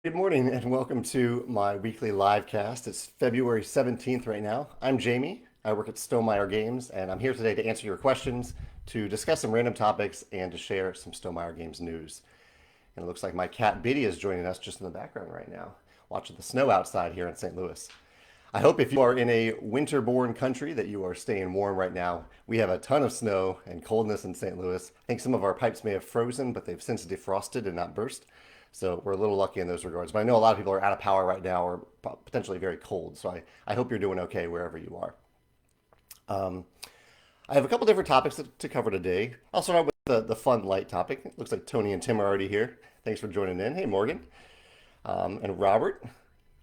Good morning and welcome to my weekly live cast. It's February 17th right now. I'm Jamie. I work at Stonemaier Games and I'm here today to answer your questions, to discuss some random topics, and to share some Stonemaier Games news. And it looks like my cat Biddy is joining us just in the background right now, watching the snow outside here in St. Louis. I hope if you are in a winter-born country that you are staying warm right now. We have a ton of snow and coldness in St. Louis. I think some of our pipes may have frozen, but they've since defrosted and not burst. So we're a little lucky in those regards. But I know a lot of people are out of power right now or potentially very cold. So I hope you're doing okay wherever you are. Um, I have a couple different topics to cover today. I'll start out with the fun, light topic. It looks like Tony and Tim are already here. Thanks for joining in. Hey, Morgan. And Robert.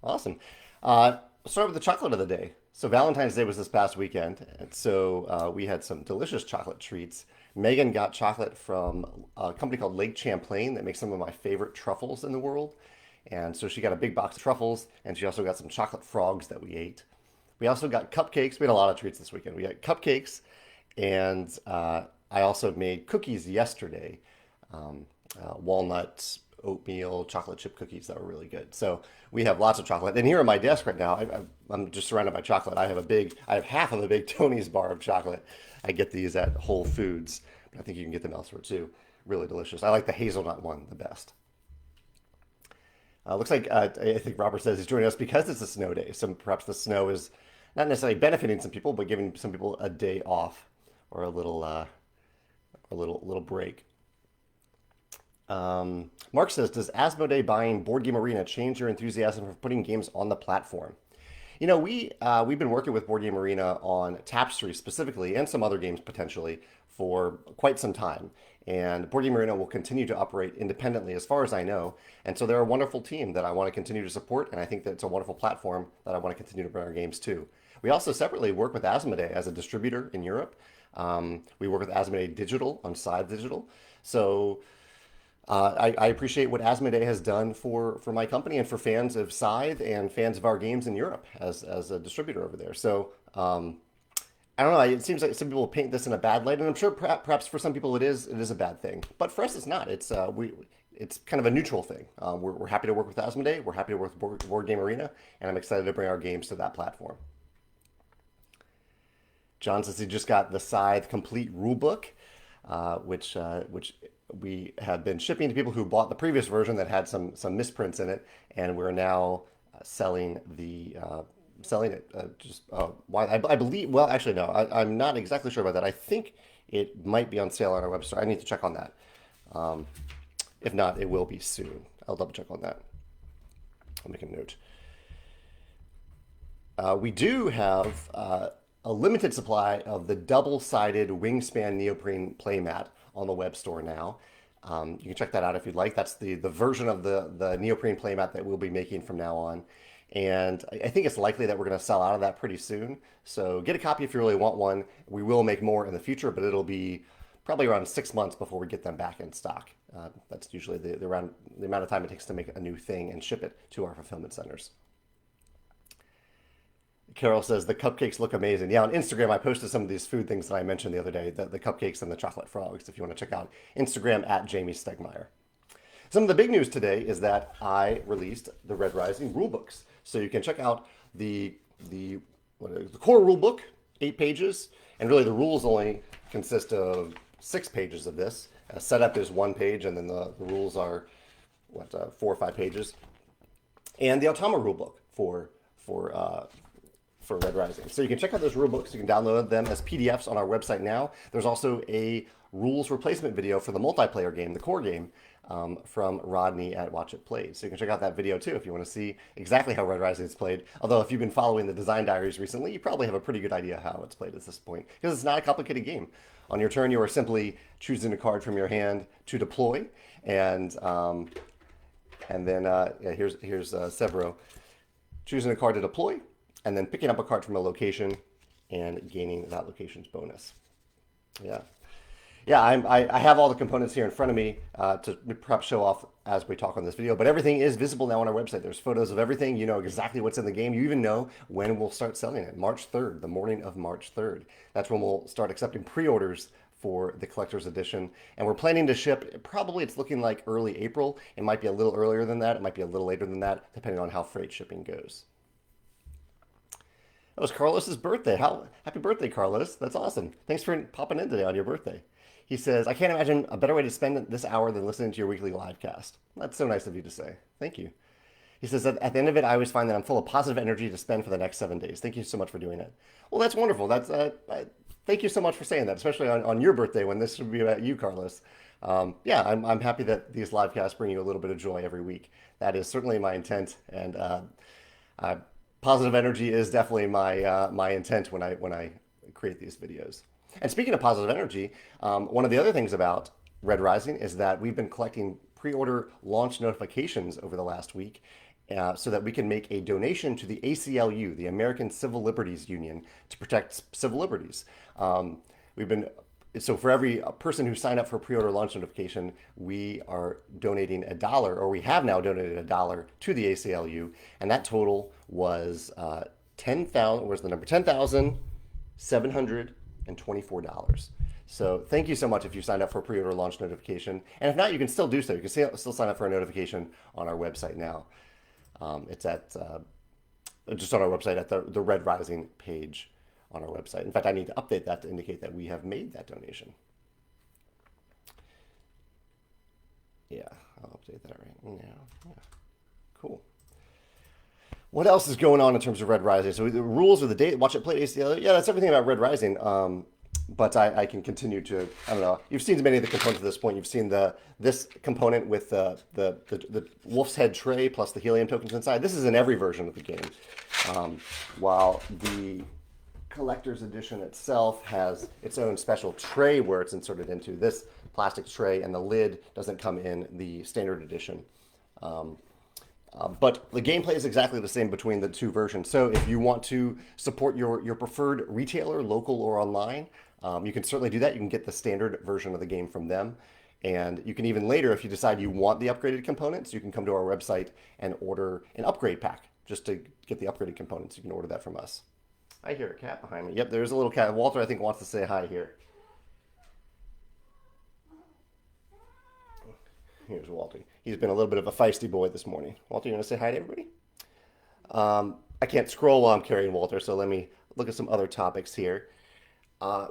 Awesome. Let's start with the chocolate of the day. So Valentine's Day was this past weekend, and so we had some delicious chocolate treats. Megan got chocolate from a company called Lake Champlain that makes some of my favorite truffles in the world. And so she got a big box of truffles, and she also got some chocolate frogs that we ate. We also got cupcakes. We had a lot of treats this weekend. We got cupcakes, and I also made cookies yesterday. Walnuts, oatmeal, chocolate chip cookies that were really good. So we have lots of chocolate. And here on my desk right now, I'm just surrounded by chocolate. I have half of a big Tony's bar of chocolate. I get these at Whole Foods, but I think you can get them elsewhere too. Really delicious. I like the hazelnut one the best. Looks like I think Robert says he's joining us because it's a snow day. So perhaps the snow is not necessarily benefiting some people, but giving some people a day off or a little break. Mark says, does Asmodee buying Board Game Arena change your enthusiasm for putting games on the platform? You know, we've been working with Board Game Arena on Tapestry specifically and some other games potentially for quite some time. And Board Game Arena will continue to operate independently as far as I know. And so they're a wonderful team that I want to continue to support. And I think that it's a wonderful platform that I want to continue to bring our games to. We also separately work with Asmodee as a distributor in Europe. We work with Asmodee Digital on Scythe Digital. So I appreciate what Asmodee has done for my company and for fans of Scythe and fans of our games in Europe as a distributor over there. So I don't know. It seems like some people paint this in a bad light, and I'm sure perhaps for some people it is a bad thing. But for us, it's not. It's kind of a neutral thing. We're happy to work with Asmodee. We're happy to work with Board Game Arena, and I'm excited to bring our games to that platform. John says he just got the Scythe Complete Rulebook, which we have been shipping to people who bought the previous version that had some misprints in it, and we're now selling it. Why I believe. Well, actually, no, I'm not exactly sure about that. I think it might be on sale on our website. I need to check on that. If not, it will be soon. I'll double check on that. I'll make a note. We do have a limited supply of the double-sided wingspan neoprene playmat on the web store now. You can check that out if you'd like. That's the version of the neoprene playmat that we'll be making from now on. And I think it's likely that we're going to sell out of that pretty soon. So get a copy if you really want one. We will make more in the future, but it'll be probably around 6 months before we get them back in stock. That's usually the amount of time it takes to make a new thing and ship it to our fulfillment centers. Carol says the cupcakes look amazing. Yeah, on Instagram, I posted some of these food things that I mentioned the other day, the cupcakes and the chocolate frogs, if you want to check out Instagram at Jamie Stegmaier. Some of the big news today is that I released the Red Rising Rulebooks. So you can check out the core rulebook, 8 pages, and really the rules only consist of 6 pages of this. Setup is 1 page, and then the rules are 4 or 5 pages. And the Automa rulebook for Red Rising. So you can check out those rule books. You can download them as PDFs on our website now. There's also a rules replacement video for the multiplayer game, the core game, from Rodney at Watch It Played. So you can check out that video too if you want to see exactly how Red Rising is played. Although if you've been following the design diaries recently, you probably have a pretty good idea how it's played at this point, because it's not a complicated game. On your turn, you are simply choosing a card from your hand to deploy, and then here's Severo, choosing a card to deploy, and then picking up a card from a location and gaining that location's bonus. Yeah. Yeah, I have all the components here in front of me to perhaps show off as we talk on this video, but everything is visible now on our website. There's photos of everything. You know exactly what's in the game. You even know when we'll start selling it. March 3rd, the morning of March 3rd. That's when we'll start accepting pre-orders for the collector's edition. And we're planning to ship, probably it's looking like early April. It might be a little earlier than that. It might be a little later than that, depending on how freight shipping goes. It was Carlos's birthday. Happy birthday, Carlos. That's awesome. Thanks for popping in today on your birthday. He says, I can't imagine a better way to spend this hour than listening to your weekly live cast. That's so nice of you to say. Thank you. He says, at the end of it, I always find that I'm full of positive energy to spend for the next 7 days. Thank you so much for doing it. Well, that's wonderful. Thank you so much for saying that, especially on your birthday when this would be about you, Carlos. Yeah, I'm happy that these live casts bring you a little bit of joy every week. That is certainly my intent, and positive energy is definitely my intent when I create these videos. And speaking of positive energy, one of the other things about Red Rising is that we've been collecting pre-order launch notifications over the last week so that we can make a donation to the ACLU, the American Civil Liberties Union, to protect civil liberties. So for every person who signed up for a pre-order launch notification, we are donating $1, or we have now donated $1 to the ACLU, and that total was $10,724. So thank you so much if you signed up for a pre-order launch notification, and if not, you can still do so. You can still sign up for a notification on our website now. It's at just on our website at the Red Rising page on our website. In fact, I need to update that to indicate that we have made that donation. Yeah, I'll update that right now. Yeah. Cool. What else is going on in terms of Red Rising? So the rules of the date, watch it play ACL. Yeah, that's everything about Red Rising. But I can continue to, I don't know. You've seen many of the components at this point. You've seen this component with the wolf's head tray plus the helium tokens inside. This is in every version of the game. While the collector's edition itself has its own special tray where it's inserted into this plastic tray, and the lid doesn't come in the standard edition. But the gameplay is exactly the same between the two versions. So if you want to support your preferred retailer, local or online, you can certainly do that. You can get the standard version of the game from them. And you can even later, if you decide you want the upgraded components, you can come to our website and order an upgrade pack just to get the upgraded components. You can order that from us. I hear a cat behind me. Yep, there's a little cat. Walter, I think, wants to say hi here. Here's Walter. He's been a little bit of a feisty boy this morning. Walter, you want to say hi to everybody? I can't scroll while I'm carrying Walter, so let me look at some other topics here.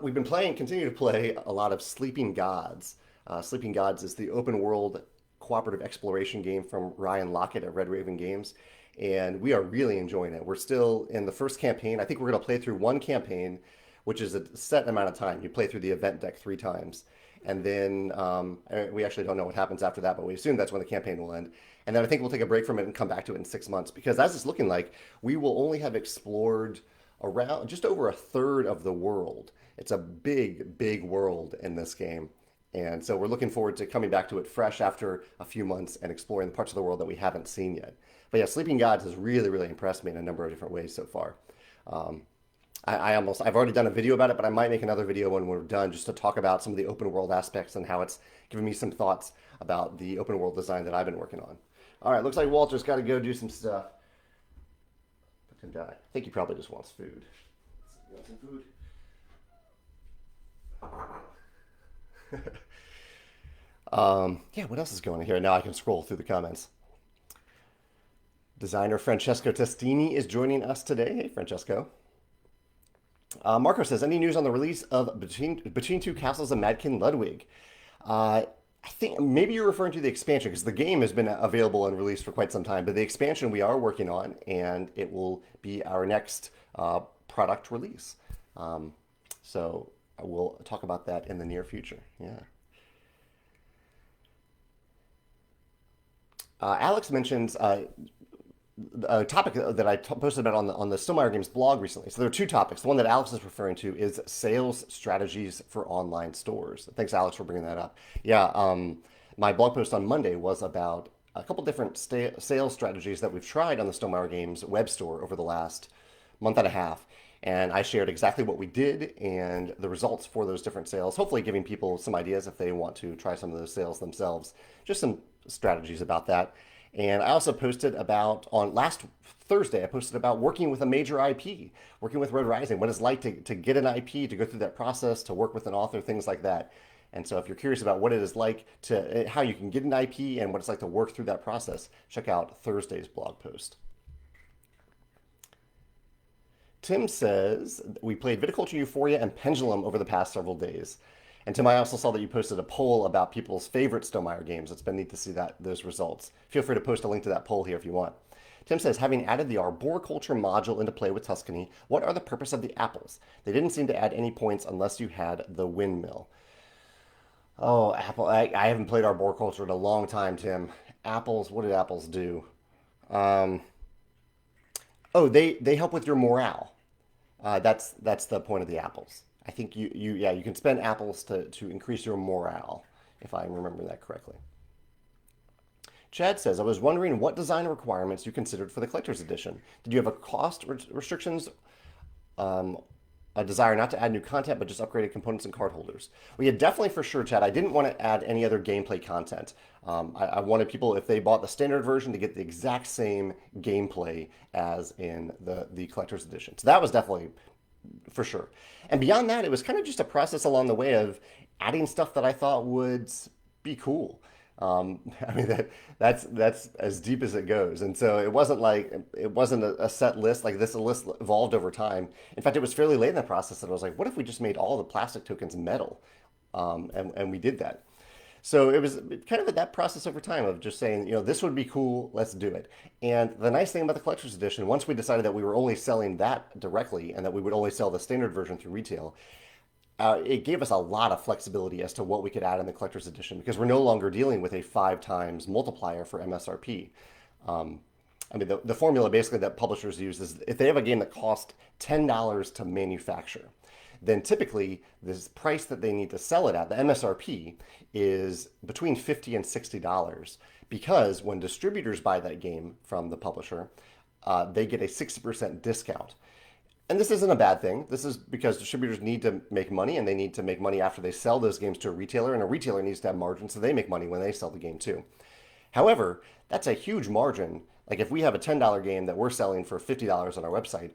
We've been continue to play a lot of Sleeping Gods. Sleeping Gods is the open world cooperative exploration game from Ryan Lockett at Red Raven Games. And we are really enjoying it. We're still in the first campaign. I think we're going to play through one campaign, which is a set amount of time. You play through the event deck 3 times. And then we actually don't know what happens after that, but we assume that's when the campaign will end. And then I think we'll take a break from it and come back to it in 6 months. Because as it's looking like, we will only have explored around just over a third of the world. It's a big, big world in this game. And so we're looking forward to coming back to it fresh after a few months and exploring the parts of the world that we haven't seen yet. But yeah, Sleeping Gods has really, really impressed me in a number of different ways so far. I've already done a video about it, but I might make another video when we're done just to talk about some of the open world aspects and how it's given me some thoughts about the open world design that I've been working on. All right, looks like Walter's got to go do some stuff. I think he probably just wants food. You want some food? Yeah, what else is going on here? Now I can scroll through the comments. Designer Francesco Testini is joining us today. Hey, Francesco. Marco says, any news on the release of Between Two Castles of Mad King Ludwig? I think maybe you're referring to the expansion, because the game has been available and released for quite some time, but the expansion we are working on, and it will be our next product release. So we'll talk about that in the near future. Yeah. Alex mentions a topic that I posted about on the Stonemaier Games blog recently. So there are 2 topics. The one that Alex is referring to is sales strategies for online stores. Thanks, Alex, for bringing that up. Yeah, my blog post on Monday was about a couple different sales strategies that we've tried on the Stonemaier Games web store over the last month and a half. And I shared exactly what we did and the results for those different sales, hopefully giving people some ideas if they want to try some of those sales themselves. Just some strategies about that. And I also posted about, on last Thursday, I posted about working with a major IP, working with Red Rising, what it's like to get an IP, to go through that process, to work with an author, things like that. And so if you're curious about what it is like to, how you can get an IP and what it's like to work through that process, check out Thursday's blog post. Tim says, we played Viticulture Euphoria and Pendulum over the past several days. And Tim, I also saw that you posted a poll about people's favorite Stonemaier games. It's been neat to see those results. Feel free to post a link to that poll here if you want. Tim says, having added the arboriculture module into play with Tuscany, what are the purpose of the apples? They didn't seem to add any points unless you had the windmill. Oh, apple! I haven't played arboriculture in a long time, Tim. Apples. What did apples do? Um, oh, they help with your morale. That's the point of the apples. I think you can spend apples to increase your morale, if I remember that correctly. Chad says, I was wondering what design requirements you considered for the collector's edition. Did you have a cost restrictions, um, a desire not to add new content, but just upgraded components and card holders? Well, yeah, definitely for sure, Chad. I didn't want to add any other gameplay content. I wanted people, if they bought the standard version, to get the exact same gameplay as in the collector's edition. So that was definitely for sure. And beyond that, it was kind of just a process along the way of adding stuff that I thought would be cool. I mean that's as deep as it goes, and so it wasn't a set list. Like this, a list evolved over time. In fact, it was fairly late in the process that I was like, what if we just made all the plastic tokens metal? And we did that. So it was kind of that process over time of just saying, this would be cool, let's do it. And the nice thing about the collector's edition, once we decided that we were only selling that directly and that we would only sell the standard version through retail, it gave us a lot of flexibility as to what we could add in the collector's edition because we're no longer dealing with a 5 times multiplier for MSRP. I mean, the formula basically that publishers use is if they have a game that costs $10 to manufacture, then typically this price that they need to sell it at, the MSRP, is between $50 and $60 because when distributors buy that game from the publisher, they get a 60% discount. And this isn't a bad thing. This is because distributors need to make money and they need to make money after they sell those games to a retailer, and a retailer needs to have margin so they make money when they sell the game too. However, that's a huge margin. Like if we have a $10 game that we're selling for $50 on our website,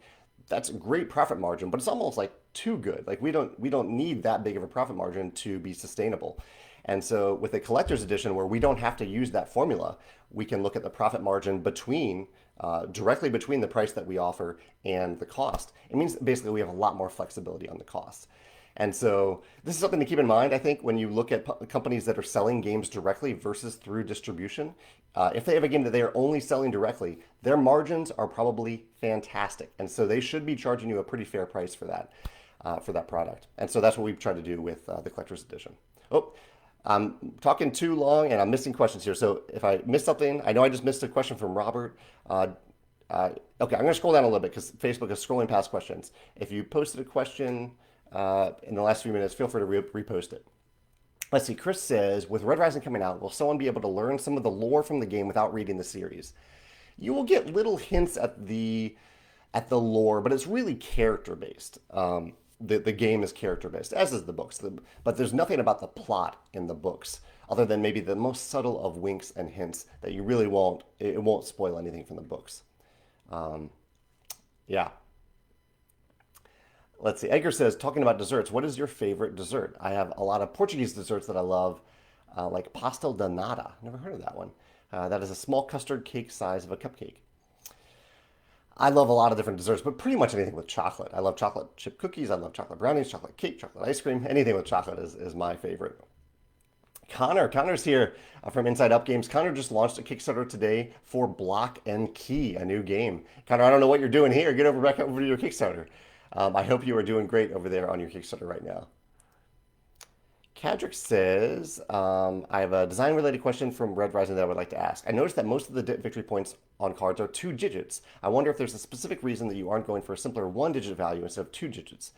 that's a great profit margin, but it's almost like too good. Like we don't need that big of a profit margin to be sustainable. And so with a collector's edition where we don't have to use that formula, we can look at the profit margin directly between the price that we offer and the cost. It means basically we have a lot more flexibility on the cost. And so this is something to keep in mind, I think, when you look at companies that are selling games directly versus through distribution. If they have a game that they are only selling directly, their margins are probably fantastic. And so they should be charging you a pretty fair price for that product. And so that's what we've tried to do with the collector's edition. Oh, I'm talking too long and I'm missing questions here. So if I missed something, I know I just missed a question from Robert. Okay, I'm going to scroll down a little bit because Facebook is scrolling past questions. If you posted a question in the last few minutes, feel free to repost it. Let's see. Chris says, with Red Rising coming out, will someone be able to learn some of the lore from the game without reading the series? You will get little hints at the lore, but it's really character based. The game is character based, as is the books. But there's nothing about the plot in the books other than maybe the most subtle of winks and hints that you really won't. It won't spoil anything from the books. Yeah. Let's see. Edgar says, talking about desserts, what is your favorite dessert? I have a lot of Portuguese desserts that I love, like pastel de nata. Never heard of that one. That is a small custard cake size of a cupcake. I love a lot of different desserts, but pretty much anything with chocolate. I love chocolate chip cookies. I love chocolate brownies, chocolate cake, chocolate ice cream. Anything with chocolate is my favorite. Connor's here from Inside Up Games. Connor just launched a Kickstarter today for Block and Key, a new game. Connor, I don't know what you're doing here. Get back over to your Kickstarter. I hope you are doing great over there on your Kickstarter right now. Kadrick says, I have a design-related question from Red Rising that I would like to ask. I noticed that most of the victory points on cards are 2 digits. I wonder if there's a specific reason that you aren't going for a simpler 1-digit value instead of 2 digits.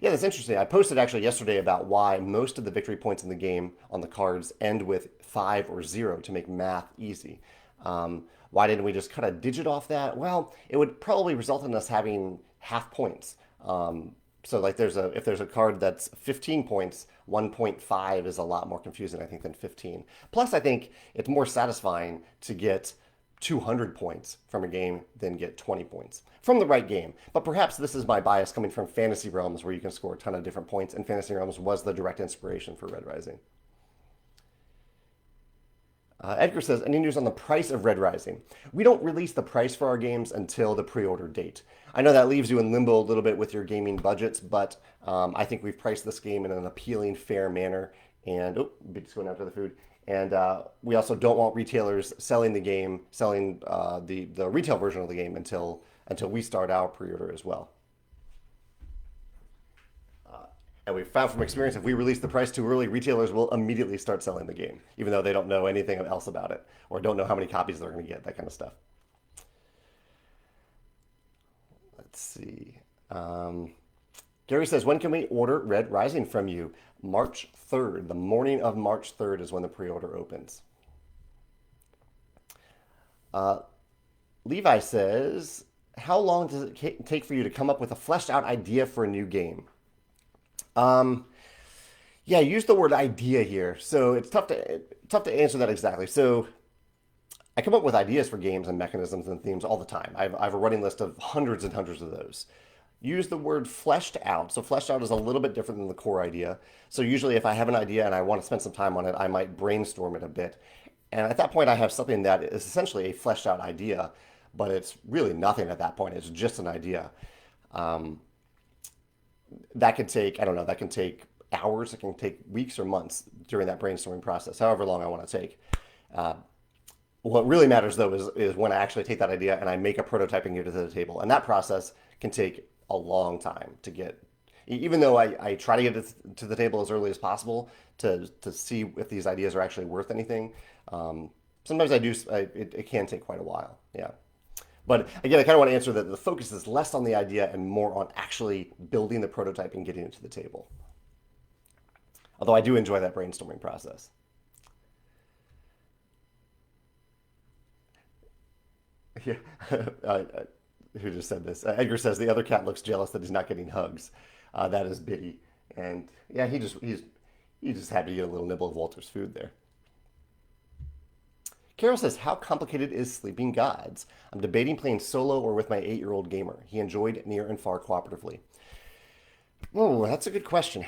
Yeah, that's interesting. I posted actually yesterday about why most of the victory points in the game on the cards end with 5 or 0 to make math easy. Why didn't we just cut a digit off that? Well, it would probably result in us having half points. So like if there's a card that's 15 points, 1.5 is a lot more confusing, I think, than 15. Plus, I think it's more satisfying to get 200 points from a game than get 20 points from the right game. But perhaps this is my bias coming from Fantasy Realms, where you can score a ton of different points, and Fantasy Realms was the direct inspiration for Red Rising. Edgar says, any news on the price of Red Rising? We don't release the price for our games until the pre-order date. I know that leaves you in limbo a little bit with your gaming budgets, but I think we've priced this game in an appealing, fair manner. And, Biddy's going after the food. And we also don't want retailers selling the game, selling the retail version of the game until we start our pre-order as well. And we've found from experience, if we release the price too early, retailers will immediately start selling the game, even though they don't know anything else about it or don't know how many copies they're going to get, that kind of stuff. Let's see. Gary says, when can we order Red Rising from you? March 3rd. The morning of March 3rd is when the pre-order opens. Levi says, how long does it take for you to come up with a fleshed out idea for a new game? Yeah, use the word idea here. So it's tough to answer that exactly. So I come up with ideas for games and mechanisms and themes all the time. I have a running list of hundreds and hundreds of those. Use the word fleshed out. So fleshed out is a little bit different than the core idea. So usually if I have an idea and I want to spend some time on it, I might brainstorm it a bit. And at that point, I have something that is essentially a fleshed out idea, but it's really nothing at that point. It's just an idea. That could take, I don't know, that can take hours. It can take weeks or months during that brainstorming process, however long I want to take. What really matters, though, is when I actually take that idea and I make a prototype and get it to the table. And that process can take a long time to get, even though I try to get it to the table as early as possible to see if these ideas are actually worth anything. Sometimes it can take quite a while, yeah. But again, I kind of want to answer that the focus is less on the idea and more on actually building the prototype and getting it to the table. Although I do enjoy that brainstorming process. Yeah. Who just said this? Edgar says the other cat looks jealous that he's not getting hugs. That is Biddy, and yeah, he's just happy to get a little nibble of Walter's food there. Carol says, how complicated is Sleeping Gods? I'm debating playing solo or with my 8-year-old gamer. He enjoyed Near and Far cooperatively. Oh, that's a good question.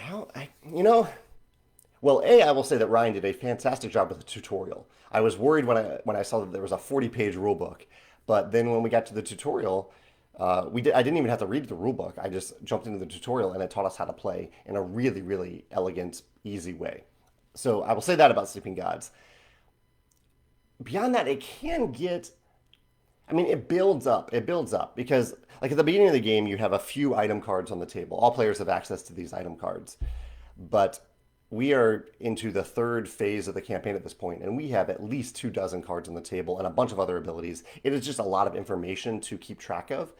Well, I will say that Ryan did a fantastic job with the tutorial. I was worried when I saw that there was a 40-page rulebook, but then when we got to the tutorial, I didn't even have to read the rulebook. I just jumped into the tutorial and it taught us how to play in a really, really elegant, easy way. So I will say that about Sleeping Gods. Beyond that, it can get, it builds up. It builds up because, like, at the beginning of the game, you have a few item cards on the table. All players have access to these item cards. But we are into the third phase of the campaign at this point, and we have at least 24 cards on the table and a bunch of other abilities. It is just a lot of information to keep track of.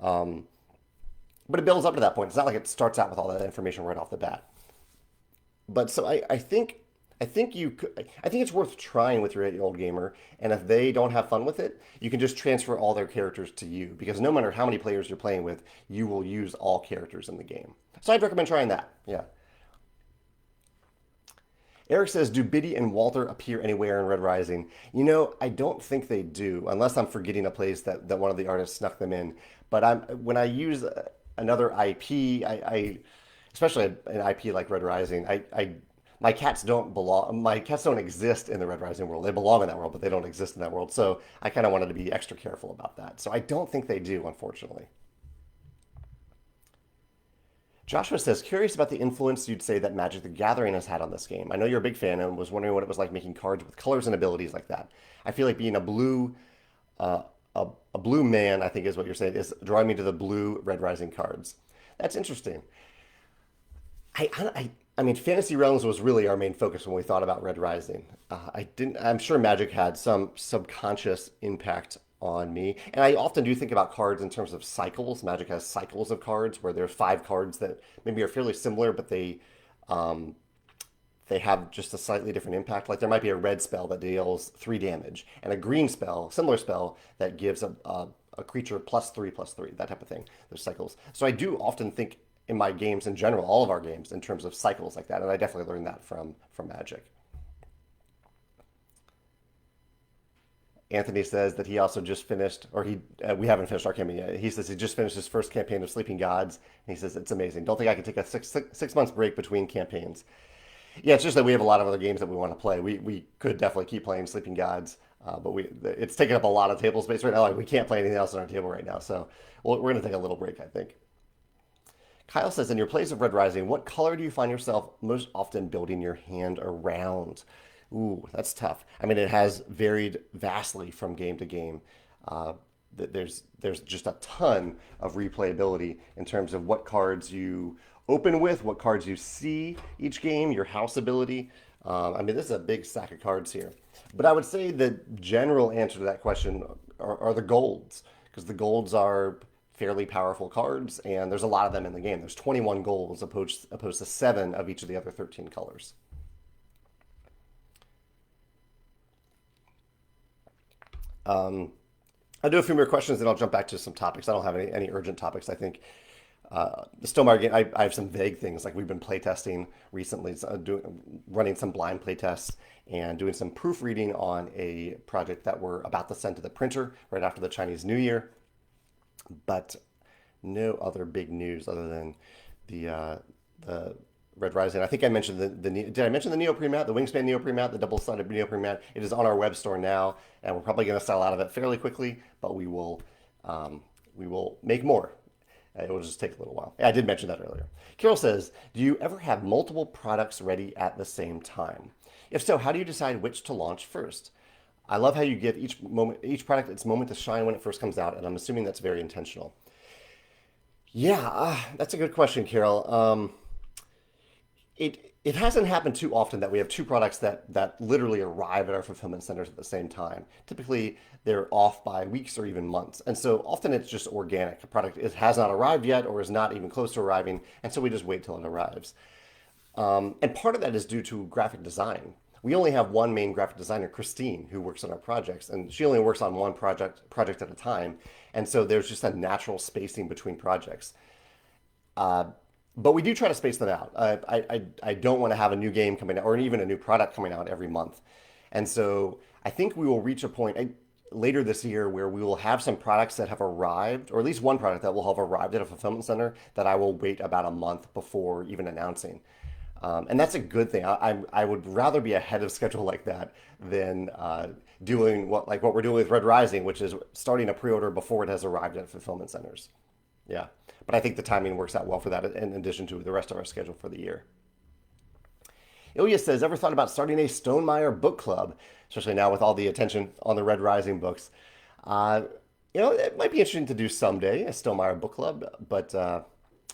But it builds up to that point. It's not like it starts out with all that information right off the bat. But so I think it's worth trying with your 8-year-old gamer, and if they don't have fun with it, you can just transfer all their characters to you, because no matter how many players you're playing with, you will use all characters in the game. So I'd recommend trying that, yeah. Eric says, do Biddy and Walter appear anywhere in Red Rising? I don't think they do, unless I'm forgetting a place that one of the artists snuck them in. But when I use another IP, especially an IP like Red Rising, my cats don't exist in the Red Rising world. They belong in that world, but they don't exist in that world. So I kind of wanted to be extra careful about that. So I don't think they do, unfortunately. Joshua says, curious about the influence you'd say that Magic the Gathering has had on this game. I know you're a big fan and was wondering what it was like making cards with colors and abilities like that. I feel like being a blue man, I think is what you're saying, is drawing me to the blue Red Rising cards. That's interesting. Fantasy Realms was really our main focus when we thought about Red Rising. I'm sure Magic had some subconscious impact on me, and I often do think about cards in terms of cycles. Magic has cycles of cards where there's 5 cards that maybe are fairly similar, but they have just a slightly different impact. Like there might be a red spell that deals 3 damage, and a green spell, similar spell, that gives a creature +3/+3, that type of thing. There's cycles. So I do often think in my games in general, all of our games, in terms of cycles like that, and I definitely learned that from Magic. Anthony says that he also just finished, or we haven't finished our campaign yet. He says he just finished his first campaign of Sleeping Gods, and he says it's amazing. Don't think I can take a six months break between campaigns. Yeah, it's just that we have a lot of other games that we want to play. We could definitely keep playing Sleeping Gods, but it's taking up a lot of table space right now. Like we can't play anything else on our table right now, so we're going to take a little break, I think. Kyle says, in your plays of Red Rising, what color do you find yourself most often building your hand around? Ooh, that's tough. I mean, it has varied vastly from game to game. Uh, there's just a ton of replayability in terms of what cards you open with, what cards you see each game, your house ability. I mean, this is a big stack of cards here. But I would say the general answer to that question are the golds, because the golds are fairly powerful cards, and there's a lot of them in the game. There's 21 golds opposed to 7 of each of the other 13 colors. I'll do a few more questions, and I'll jump back to some topics. I don't have any urgent topics. I think the Stonemaier game, I have some vague things. Like we've been playtesting recently, running some blind playtests and doing some proofreading on a project that we're about to send to the printer right after the Chinese New Year. But no other big news other than the Red Rising. I think I mentioned did I mention the Neo Premat, the Wingspan Neo Premat, the double-sided Neo Premat? It is on our web store now, and we're probably going to sell out of it fairly quickly, but we will make more. It will just take a little while. Yeah, I did mention that earlier. Carol says, do you ever have multiple products ready at the same time? If so, how do you decide which to launch first? I love how you give each product its moment to shine when it first comes out, and I'm assuming that's very intentional. Yeah, that's a good question, Carol. It hasn't happened too often that we have two products that literally arrive at our fulfillment centers at the same time. Typically, they're off by weeks or even months. And so often it's just organic. The product has not arrived yet or is not even close to arriving, and so we just wait till it arrives. And part of that is due to graphic design. We only have one main graphic designer, Christine, who works on our projects, and she only works on one project at a time. And so there's just a natural spacing between projects. But we do try to space them out. I don't want to have a new game coming out or even a new product coming out every month. And so I think we will reach a point later this year where we will have some products that have arrived, or at least one product that will have arrived at a fulfillment center that I will wait about a month before even announcing. And that's a good thing. I would rather be ahead of schedule like that than doing what we're doing with Red Rising, which is starting a pre-order before it has arrived at fulfillment centers. Yeah, but I think the timing works out well for that in addition to the rest of our schedule for the year. Ilya says, ever thought about starting a Stonemaier book club, especially now with all the attention on the Red Rising books? It might be interesting to do someday, a Stonemaier book club, but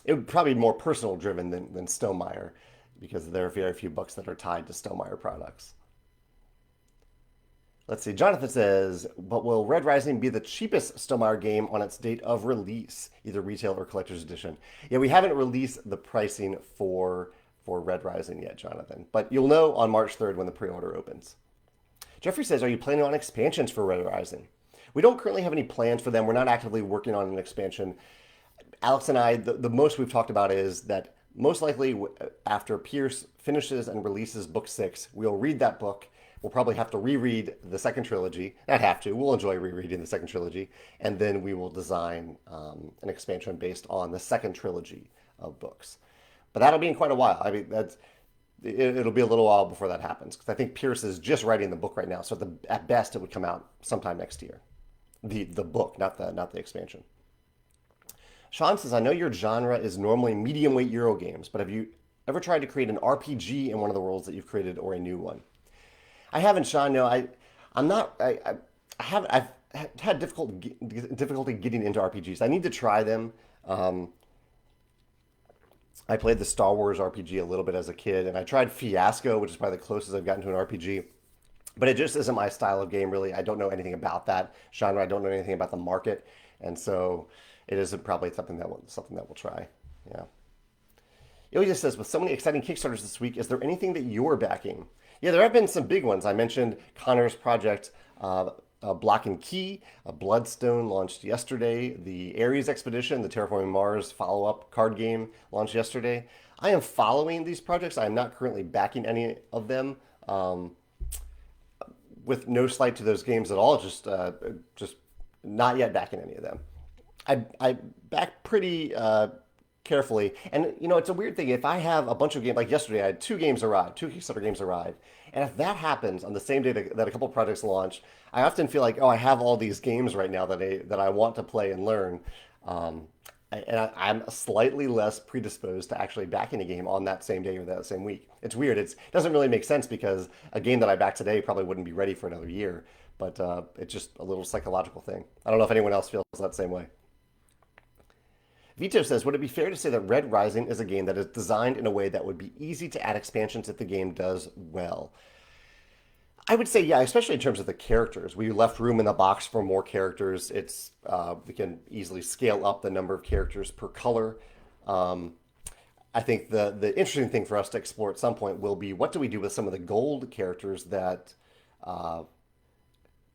it would probably be more personal driven than Stonemaier, because there are very few books that are tied to Stonemaier products. Let's see. Jonathan says, but will Red Rising be the cheapest Stonemaier game on its date of release, either retail or collector's edition? Yeah, we haven't released the pricing for Red Rising yet, Jonathan, but you'll know on March 3rd when the pre-order opens. Jeffrey says, are you planning on expansions for Red Rising? We don't currently have any plans for them. We're not actively working on an expansion. Alex and I, the most we've talked about is that most likely after Pierce finishes and releases book 6, we'll read that book. We'll probably have to reread the second trilogy. Not have to. We'll enjoy rereading the second trilogy. And then we will design an expansion based on the second trilogy of books. But that'll be in quite a while. I mean, it'll be a little while before that happens, because I think Pierce is just writing the book right now. So at best, it would come out sometime next year. The book, not the expansion. Sean says, I know your genre is normally medium weight Euro games, but have you ever tried to create an RPG in one of the worlds that you've created, or a new one? I haven't, Sean. No, I'm not. I haven't. I've had difficulty getting into RPGs. I need to try them. I played the Star Wars RPG a little bit as a kid, and I tried Fiasco, which is probably the closest I've gotten to an RPG. But it just isn't my style of game, really. I don't know anything about that genre. I don't know anything about the market, and so it is probably something that we'll try. Yeah. Ilya says, with so many exciting Kickstarters this week, is there anything that you're backing? Yeah, there have been some big ones. I mentioned Connor's project, Block and Key. Bloodstone launched yesterday. The Ares Expedition, the Terraforming Mars follow-up card game, launched yesterday. I am following these projects. I am not currently backing any of them. with no slight to those games at all, just not yet backing any of them. I back pretty carefully, and it's a weird thing. If I have a bunch of games, like yesterday, I had two Kickstarter games arrive, and if that happens on the same day that a couple projects launch, I often feel like, oh, I have all these games right now that I want to play and learn. Um, I'm slightly less predisposed to actually backing a game on that same day or that same week. It's weird. It doesn't really make sense because a game that I back today probably wouldn't be ready for another year. But it's just a little psychological thing. I don't know if anyone else feels that same way. Vito says, would it be fair to say that Red Rising is a game that is designed in a way that would be easy to add expansions if the game does well? I would say, yeah, especially in terms of the characters. We left room in the box for more characters. We can easily scale up the number of characters per color. Um, I think the interesting thing for us to explore at some point will be what do we do with some of the gold characters uh,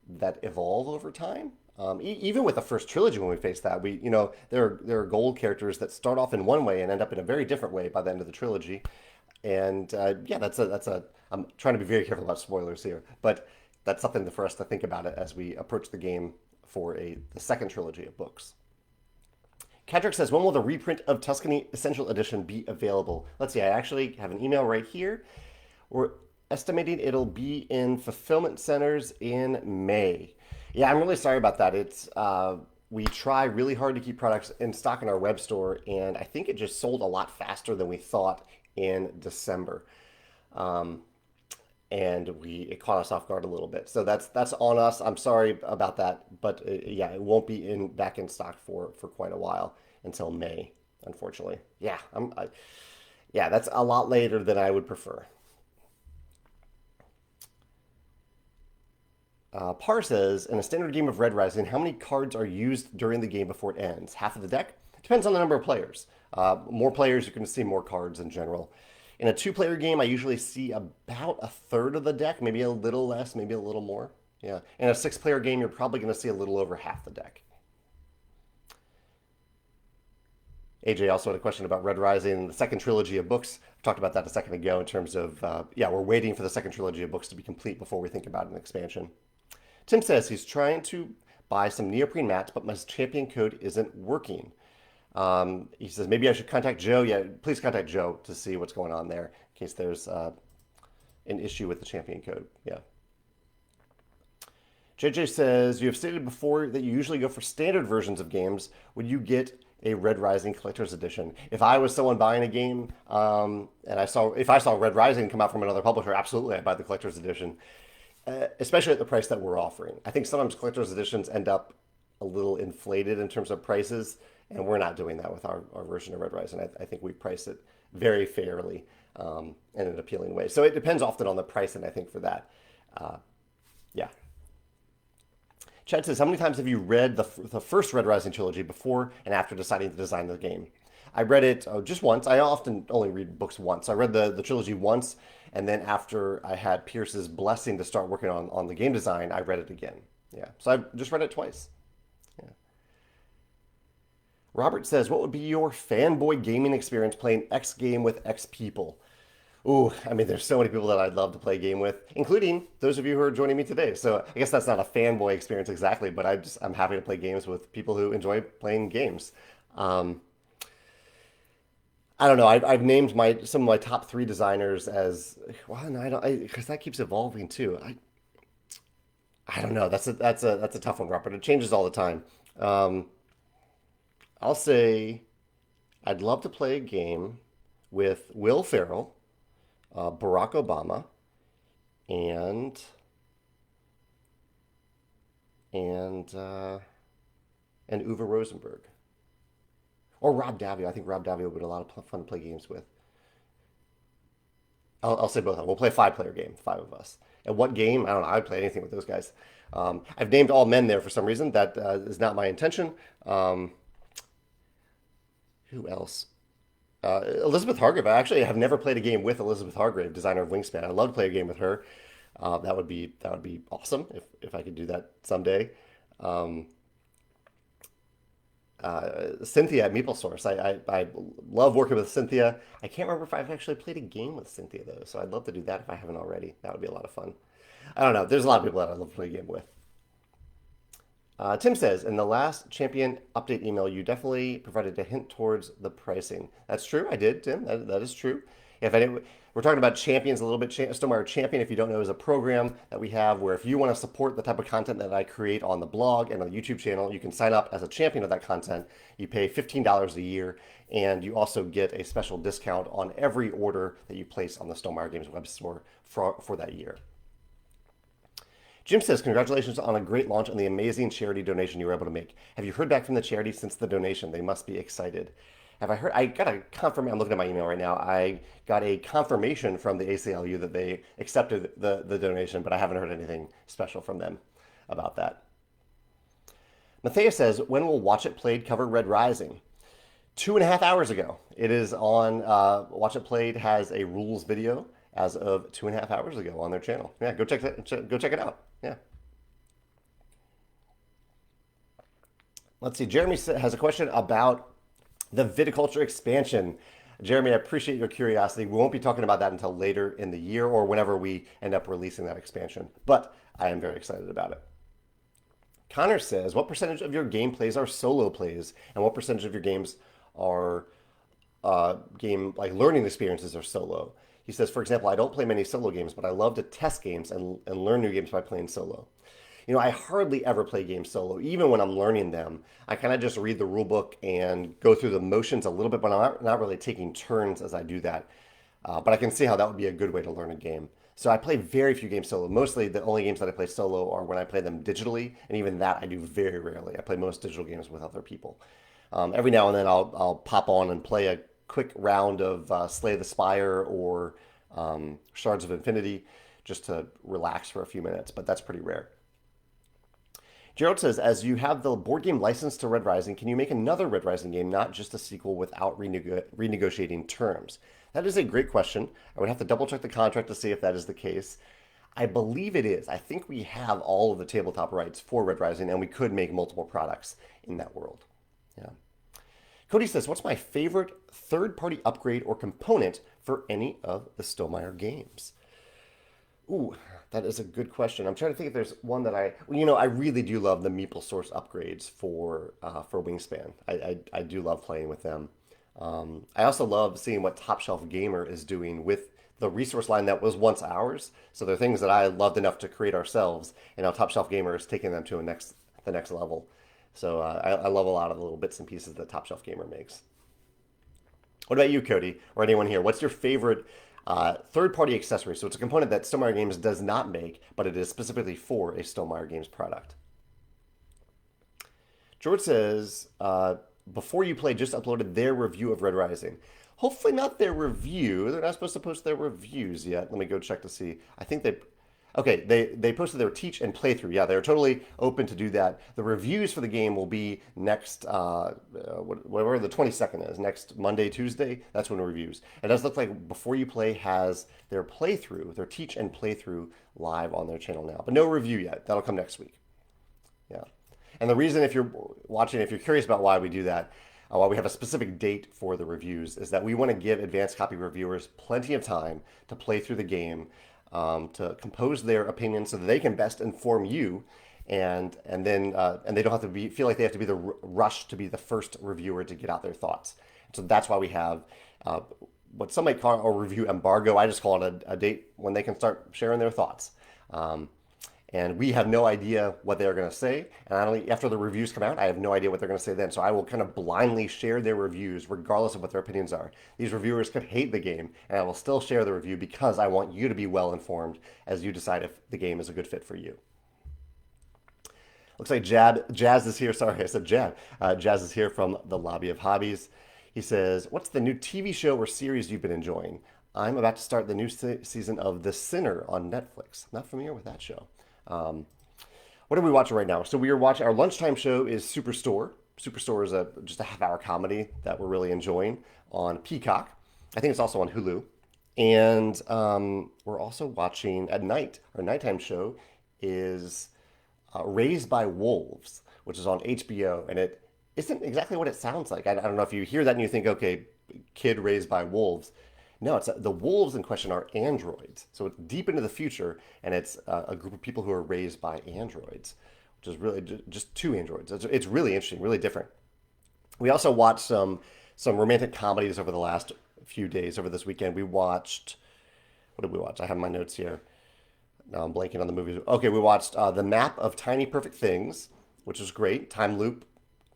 that evolve over time. Even with the first trilogy, when we face that, there are gold characters that start off in one way and end up in a very different way by the end of the trilogy. And yeah, that's a. I'm trying to be very careful about spoilers here, but that's something for us to think about it as we approach the game for the second trilogy of books. Kadrick says, when will the reprint of Tuscany Essential Edition be available? Let's see, I actually have an email right here. We're estimating it'll be in fulfillment centers in May. Yeah, I'm really sorry about that. We try really hard to keep products in stock in our web store, and I think it just sold a lot faster than we thought in December. Um, and it caught us off guard a little bit. So that's on us. I'm sorry about that, but yeah, it won't be back in stock for quite a while until May, unfortunately. Yeah, yeah, that's a lot later than I would prefer. Par says, in a standard game of Red Rising, how many cards are used during the game before it ends? Half of the deck? Depends on the number of players. More players, you're going to see more cards in general. In a two-player game, I usually see about a third of the deck, maybe a little less, maybe a little more. Yeah. In a six-player game, you're probably going to see a little over half the deck. AJ also had a question about Red Rising, the second trilogy of books. I talked about that a second ago in terms of, yeah, we're waiting for the second trilogy of books to be complete before we think about an expansion. Tim says he's trying to buy some neoprene mats, but my champion code isn't working. He says maybe I should contact Joe. Yeah, please contact Joe to see what's going on there in case there's an issue with the champion code. Yeah. JJ says you have stated before that you usually go for standard versions of games. Would you get a Red Rising Collector's Edition? If I was someone buying a game and if I saw Red Rising come out from another publisher, absolutely I'd buy the Collector's Edition. Especially at the price that we're offering. I think sometimes collector's editions end up a little inflated in terms of prices, and we're not doing that with our version of Red Rising. I think we price it very fairly in an appealing way. So it depends often on the pricing, I think, for that. Yeah. Chad says, how many times have you read the first Red Rising trilogy before and after deciding to design the game? I read it just once. I often only read books once. I read the trilogy once, and then after I had Pierce's blessing to start working on the game design, I read it again. Yeah, so I've just read it twice. Yeah. Robert says, what would be your fanboy gaming experience playing X game with X people? Ooh, I mean, there's so many people that I'd love to play a game with, including those of you who are joining me today. So I guess that's not a fanboy experience exactly, but I'm happy to play games with people who enjoy playing games. I don't know. I've named some of my top three designers as well. No, I don't, because that keeps evolving too. I don't know. That's a tough one, Robert. It changes all the time. Um, I'll say I'd love to play a game with Will Ferrell, Barack Obama, and and uh, and Uwe Rosenberg. Or Rob Davio. I think Rob Davio would be a lot of fun to play games with. I'll say both of them. We'll play a five-player game, five of us. And what game? I don't know. I'd play anything with those guys. I've named all men there for some reason. That is not my intention. Who else? Elizabeth Hargrave. I actually have never played a game with Elizabeth Hargrave, designer of Wingspan. I'd love to play a game with her. That would be awesome if I could do that someday. Um, Cynthia at MeepleSource. I love working with Cynthia. I can't remember if I've actually played a game with Cynthia though, so I'd love to do that if I haven't already. That would be a lot of fun. I don't know. There's a lot of people that I love to play a game with. Tim says, in the last champion update email, you definitely provided a hint towards the pricing. That's true. I did, Tim. That is true. If any, we're talking about champions a little bit. Stonemaier Champion, if you don't know, is a program that we have where if you want to support the type of content that I create on the blog and on the YouTube channel, you can sign up as a champion of that content. You pay $15 a year, and you also get a special discount on every order that you place on the Stonemaier Games web store for that year. Jim says, congratulations on a great launch and the amazing charity donation you were able to make. Have you heard back from the charity since the donation? They must be excited. Have I heard? I got a confirmation. I'm looking at my email right now. I got a confirmation from the ACLU that they accepted the donation, but I haven't heard anything special from them about that. Matthias says, when will Watch It Played cover Red Rising? 2.5 hours ago. It is on, Watch It Played has a rules video as of 2.5 hours ago on their channel. Yeah, go check it out. Yeah. Let's see. Jeremy has a question about the Viticulture Expansion. Jeremy, I appreciate your curiosity. We won't be talking about that until later in the year or whenever we end up releasing that expansion, but I am very excited about it. Connor says, what percentage of your gameplays are solo plays, and what percentage of your games are learning experiences are solo? He says, for example, I don't play many solo games, but I love to test games and learn new games by playing solo. You know, I hardly ever play games solo. Even when I'm learning them, I kind of just read the rulebook and go through the motions a little bit, but I'm not really taking turns as I do that. But I can see how that would be a good way to learn a game. So I play very few games solo. Mostly the only games that I play solo are when I play them digitally, and even that I do very rarely. I play most digital games with other people. Every now and then I'll pop on and play a quick round of Slay the Spire or Shards of Infinity just to relax for a few minutes, but that's pretty rare. Gerald says, as you have the board game license to Red Rising, can you make another Red Rising game, not just a sequel, without renegotiating terms? That is a great question. I would have to double check the contract to see if that is the case. I believe it is. I think we have all of the tabletop rights for Red Rising, and we could make multiple products in that world. Yeah. Cody says, what's my favorite third-party upgrade or component for any of the Stonemaier games? Ooh, that is a good question. I'm trying to think if there's one that I really do love the Meeple Source upgrades for Wingspan. I do love playing with them. I also love seeing what Top Shelf Gamer is doing with the resource line that was once ours. So they're things that I loved enough to create ourselves, and now Top Shelf Gamer is taking them to the next level. So I love a lot of the little bits and pieces that Top Shelf Gamer makes. What about you, Cody, or anyone here? What's your favorite third-party accessory? So it's a component that Stonemaier Games does not make, but it is specifically for a Stonemaier Games product. George says, before you play, just uploaded their review of Red Rising. Hopefully not their review. They're not supposed to post their reviews yet. Let me go check to see. I think they posted their teach and playthrough. Yeah, they're totally open to do that. The reviews for the game will be next, whatever the 22nd is, next Monday, Tuesday. That's when the reviews. It does look like Before You Play has their playthrough, their teach and playthrough live on their channel now, but no review yet. That'll come next week. Yeah. And the reason, if you're watching, if you're curious about why we do that, why we have a specific date for the reviews, is that we want to give advanced copy reviewers plenty of time to play through the game, to compose their opinions so that they can best inform you, and then they don't have to feel like they have to be the rush to be the first reviewer to get out their thoughts. So that's why we have what some might call a review embargo. I just call it a date when they can start sharing their thoughts. And we have no idea what they're going to say. And after the reviews come out, I have no idea what they're going to say then. So I will kind of blindly share their reviews regardless of what their opinions are. These reviewers could hate the game, and I will still share the review because I want you to be well informed as you decide if the game is a good fit for you. Looks like Jazz is here. Sorry, I said Jab. Jazz is here from the Lobby of Hobbies. He says, what's the new TV show or series you've been enjoying? I'm about to start the new season of The Sinner on Netflix. I'm not familiar with that show. What are we watching right now? So we are watching, our lunchtime show is Superstore. Superstore is just a half-hour comedy that we're really enjoying on Peacock. I think it's also on Hulu. And we're also watching at night. Our nighttime show is Raised by Wolves, which is on HBO. And it isn't exactly what it sounds like. I don't know if you hear that and you think, okay, kid raised by wolves. No, it's the wolves in question are androids. So it's deep into the future, and it's a group of people who are raised by androids, which is really just two androids. It's really interesting, really different. We also watched some romantic comedies over the last few days. Over this weekend, we watched. What did we watch? I have my notes here. Now I'm blanking on the movies. Okay, we watched The Map of Tiny Perfect Things, which was great. Time loop,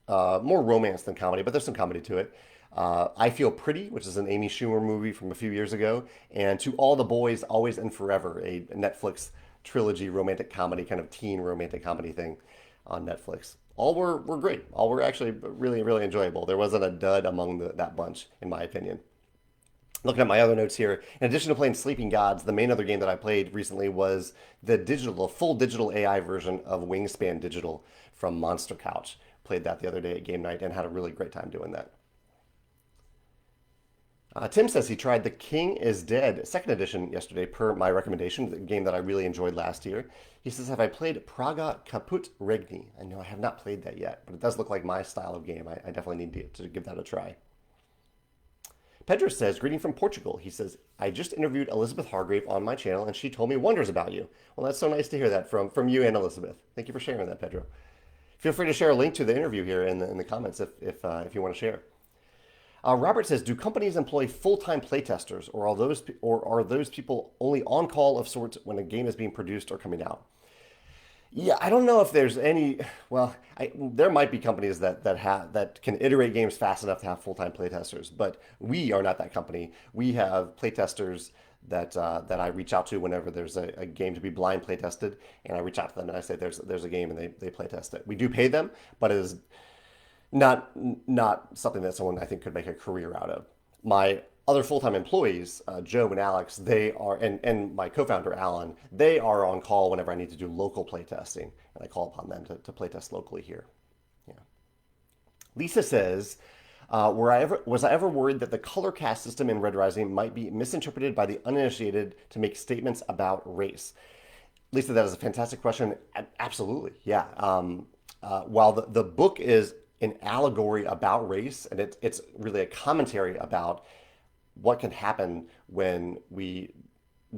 more romance than comedy, but there's some comedy to it. I Feel Pretty, which is an Amy Schumer movie from a few years ago, and To All the Boys, Always and Forever, a Netflix trilogy romantic comedy, kind of teen romantic comedy thing on Netflix. All were great. All were actually really, really enjoyable. There wasn't a dud among that bunch, in my opinion. Looking at my other notes here, in addition to playing Sleeping Gods, the main other game that I played recently was the full digital AI version of Wingspan Digital from Monster Couch. Played that the other day at game night and had a really great time doing that. Tim says he tried The King is Dead second edition yesterday per my recommendation, the game that I really enjoyed last year. He says, have I played Praga Caput Regni? I know I have not played that yet, but it does look like my style of game. I definitely need to give that a try. Pedro says, greeting from Portugal. He says, I just interviewed Elizabeth Hargrave on my channel and she told me wonders about you. Well, that's so nice to hear that from you and Elizabeth. Thank you for sharing that, Pedro. Feel free to share a link to the interview here in the comments if you want to share. Robert says, do companies employ full-time playtesters, or are those people only on call of sorts when a game is being produced or coming out? Yeah, I don't know if there's any. Well, there might be companies that can iterate games fast enough to have full-time playtesters, but we are not that company. We have playtesters that I reach out to whenever there's a game to be blind playtested, and I reach out to them and I say there's a game and they playtest it. We do pay them, but it is not something that someone I think could make a career out of. My other full-time employees, Joe and Alex, they are, and my co-founder Alan, they are on call whenever I need to do local playtesting, and I call upon them to playtest locally here. Yeah. Lisa says, was I ever worried that the color cast system in Red Rising might be misinterpreted by the uninitiated to make statements about race? Lisa, that is a fantastic question. Absolutely, yeah. While the book is an allegory about race, and it's really a commentary about what can happen when we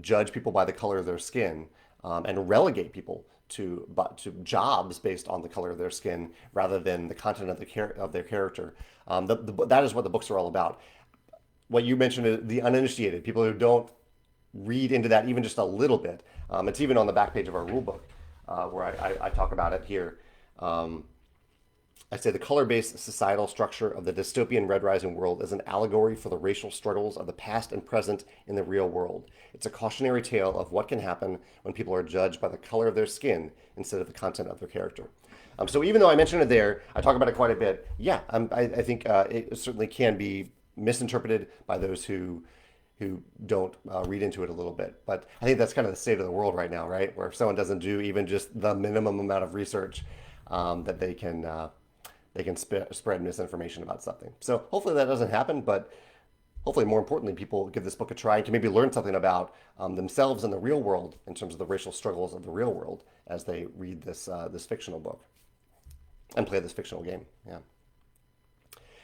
judge people by the color of their skin, and relegate people to jobs based on the color of their skin rather than the content of their character. That is what the books are all about. What you mentioned is the uninitiated, people who don't read into that even just a little bit. It's even on the back page of our rulebook, where I talk about it here. I say the color-based societal structure of the dystopian Red Rising world is an allegory for the racial struggles of the past and present in the real world. It's a cautionary tale of what can happen when people are judged by the color of their skin instead of the content of their character. So even though I mentioned it there, I talk about it quite a bit. Yeah, I think it certainly can be misinterpreted by those who don't read into it a little bit. But I think that's kind of the state of the world right now, right? Where if someone doesn't do even just the minimum amount of research, that they can spread misinformation about something. So hopefully that doesn't happen, but hopefully more importantly, people give this book a try and can maybe learn something about themselves in the real world in terms of the racial struggles of the real world as they read this fictional book and play this fictional game. Yeah.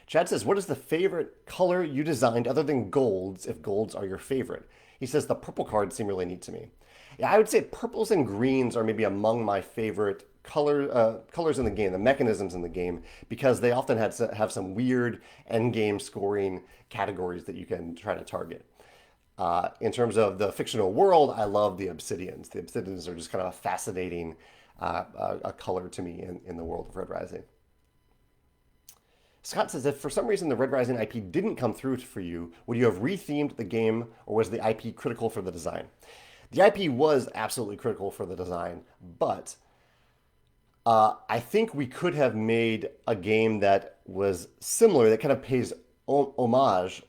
Chad says, what is the favorite color you designed other than golds, if golds are your favorite? He says the purple cards seem really neat to me. Yeah, I would say purples and greens are maybe among my favorite colors in the game, the mechanisms in the game, because they often have some weird end game scoring categories that you can try to target. In terms of the fictional world, I love the obsidians. The obsidians are just kind of a fascinating a color to me in the world of Red Rising. Scott says, if for some reason the Red Rising IP didn't come through for you, would you have rethemed the game, or was the IP critical for the design? The IP was absolutely critical for the design, but I think we could have made a game that was similar, that kind of pays homage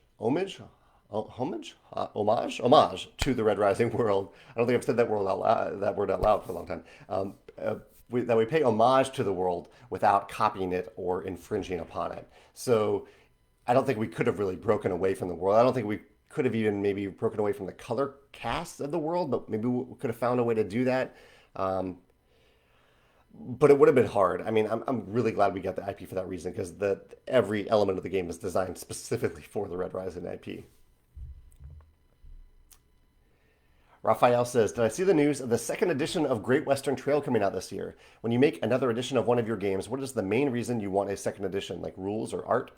to the Red Rising world. I don't think I've said that word out loud for a long time. That we pay homage to the world without copying it or infringing upon it. So I don't think we could have really broken away from the world. I don't think we could have even maybe broken away from the color cast of the world, but maybe we could have found a way to do that. But it would have been hard. I mean, I'm really glad we got the IP for that reason, because every element of the game is designed specifically for the Red Rising IP. Raphael says, did I see the news of the second edition of Great Western Trail coming out this year? When you make another edition of one of your games, what is the main reason you want a second edition, like rules or art?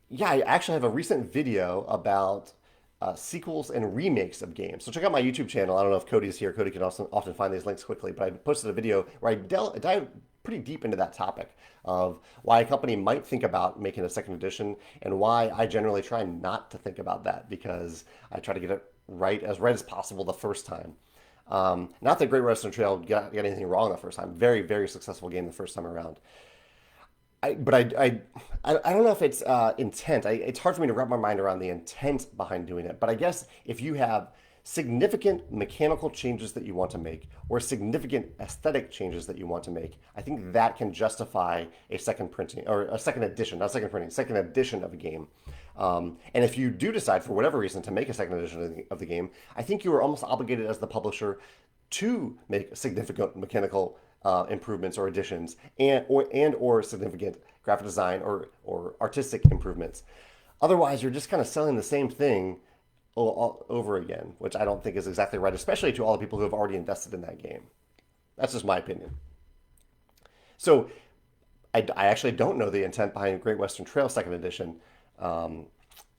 Yeah, I actually have a recent video about sequels and remakes of games. So check out my YouTube channel. I don't know if Cody's here. Cody can also often find these links quickly, but I posted a video where I dive pretty deep into that topic of why a company might think about making a second edition and why I generally try not to think about that because I try to get it right as possible the first time. Not that Great Western Trail got anything wrong the first time. Very, very successful game the first time around. I don't know if it's intent. It's hard for me to wrap my mind around the intent behind doing it. But I guess if you have significant mechanical changes that you want to make or significant aesthetic changes that you want to make, I think that can justify a second printing or a second edition, not second printing, second edition of a game. And if you do decide for whatever reason to make a second edition of the game, I think you are almost obligated as the publisher to make significant mechanical improvements or additions or significant graphic design or artistic improvements. Otherwise, you're just kind of selling the same thing all over again, which I don't think is exactly right, especially to all the people who have already invested in that game. That's just my opinion. So I actually don't know the intent behind Great Western Trail Second Edition.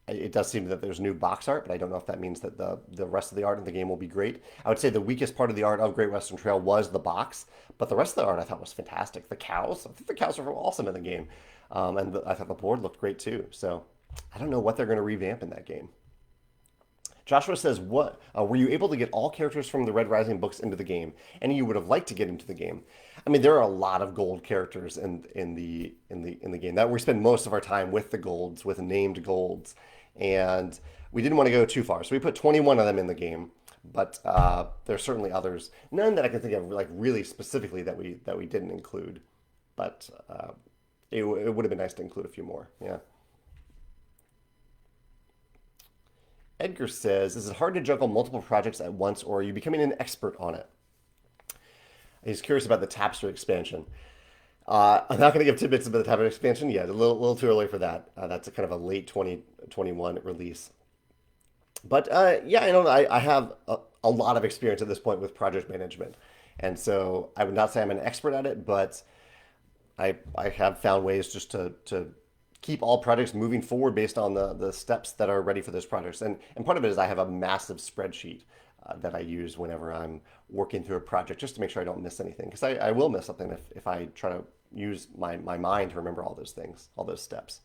It does seem that there's new box art, but I don't know if that means that the rest of the art in the game will be great. I would say the weakest part of the art of Great Western Trail was the box, but the rest of the art I thought was fantastic. The cows, I think the cows were awesome in the game. I thought the board looked great too. So I don't know what they're going to revamp in that game. Joshua says, "What were you able to get all characters from the Red Rising books into the game? Any you would have liked to get into the game?" I mean, there are a lot of gold characters in the game that we spend most of our time with the golds, with named golds, and we didn't want to go too far, so we put 21 of them in the game. But there's certainly others, none that I can think of like really specifically that we didn't include, but it would have been nice to include a few more. Yeah. Edgar says, is it hard to juggle multiple projects at once, or are you becoming an expert on it? He's curious about the Tapestry expansion. I'm not going to give tidbits about the Tapestry expansion yet. A little too early for that. That's a kind of a late 2021 release. But yeah, I have a lot of experience at this point with project management. And so I would not say I'm an expert at it, but I have found ways just to keep all projects moving forward based on the steps that are ready for those projects. And part of it is I have a massive spreadsheet that I use whenever I'm working through a project just to make sure I don't miss anything. Because I will miss something if I try to use my mind to remember all those things, all those steps.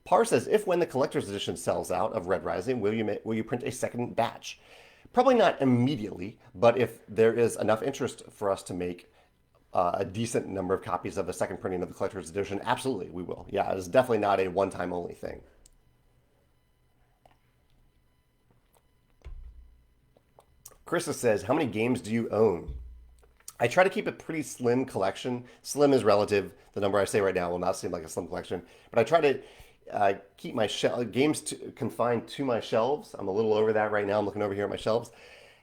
Par says, if when the collector's edition sells out of Red Rising, will you print a second batch? Probably not immediately, but if there is enough interest for us to make a decent number of copies of a second printing of the collector's edition, absolutely, we will. Yeah, it's definitely not a one-time only thing. Krista says, how many games do you own? I try to keep a pretty slim collection. Slim is relative. The number I say right now will not seem like a slim collection, but I try to keep my games confined to my shelves. I'm a little over that right now. I'm looking over here at my shelves.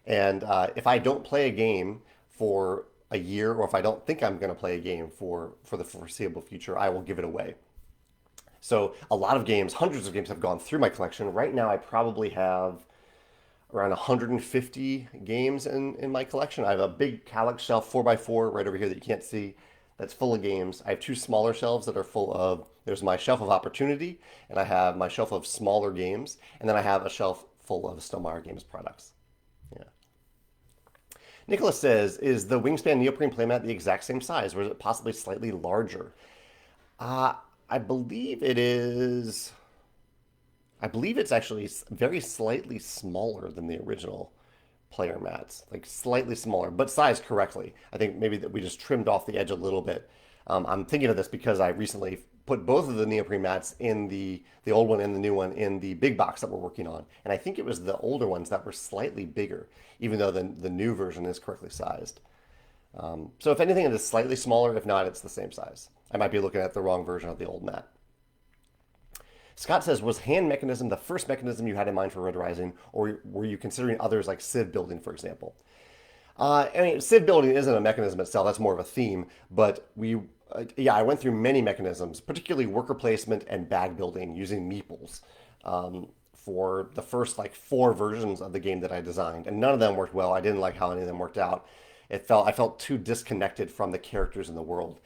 And if I don't play a game for a year, or if I don't think I'm going to play a game for the foreseeable future, I will give it away. So a lot of games, hundreds of games have gone through my collection. Right now I probably have around 150 games in my collection. I have a big Kallax shelf 4x4 right over here that you can't see that's full of games. I have two smaller shelves that are full of, there's my shelf of opportunity, and I have my shelf of smaller games, and then I have a shelf full of Stonemaier Games products. Yeah. Nicholas says, is the Wingspan neoprene playmat the exact same size, or is it possibly slightly larger? I believe it is. I believe it's actually very slightly smaller than the original player mats, like slightly smaller, but sized correctly. I think maybe that we just trimmed off the edge a little bit. I'm thinking of this because I recently put both of the neoprene mats in the old one and the new one in the big box that we're working on. And I think it was the older ones that were slightly bigger, even though the new version is correctly sized. So if anything, it is slightly smaller. If not, it's the same size. I might be looking at the wrong version of the old mat. Scott says, was hand mechanism the first mechanism you had in mind for Red Rising, or were you considering others like sieve building, for example? I mean, sieve building isn't a mechanism itself, that's more of a theme, but I went through many mechanisms, particularly worker placement and bag building using meeples for the first like 4 versions of the game that I designed, and none of them worked well. I didn't like how any of them worked out. I felt too disconnected from the characters in the world.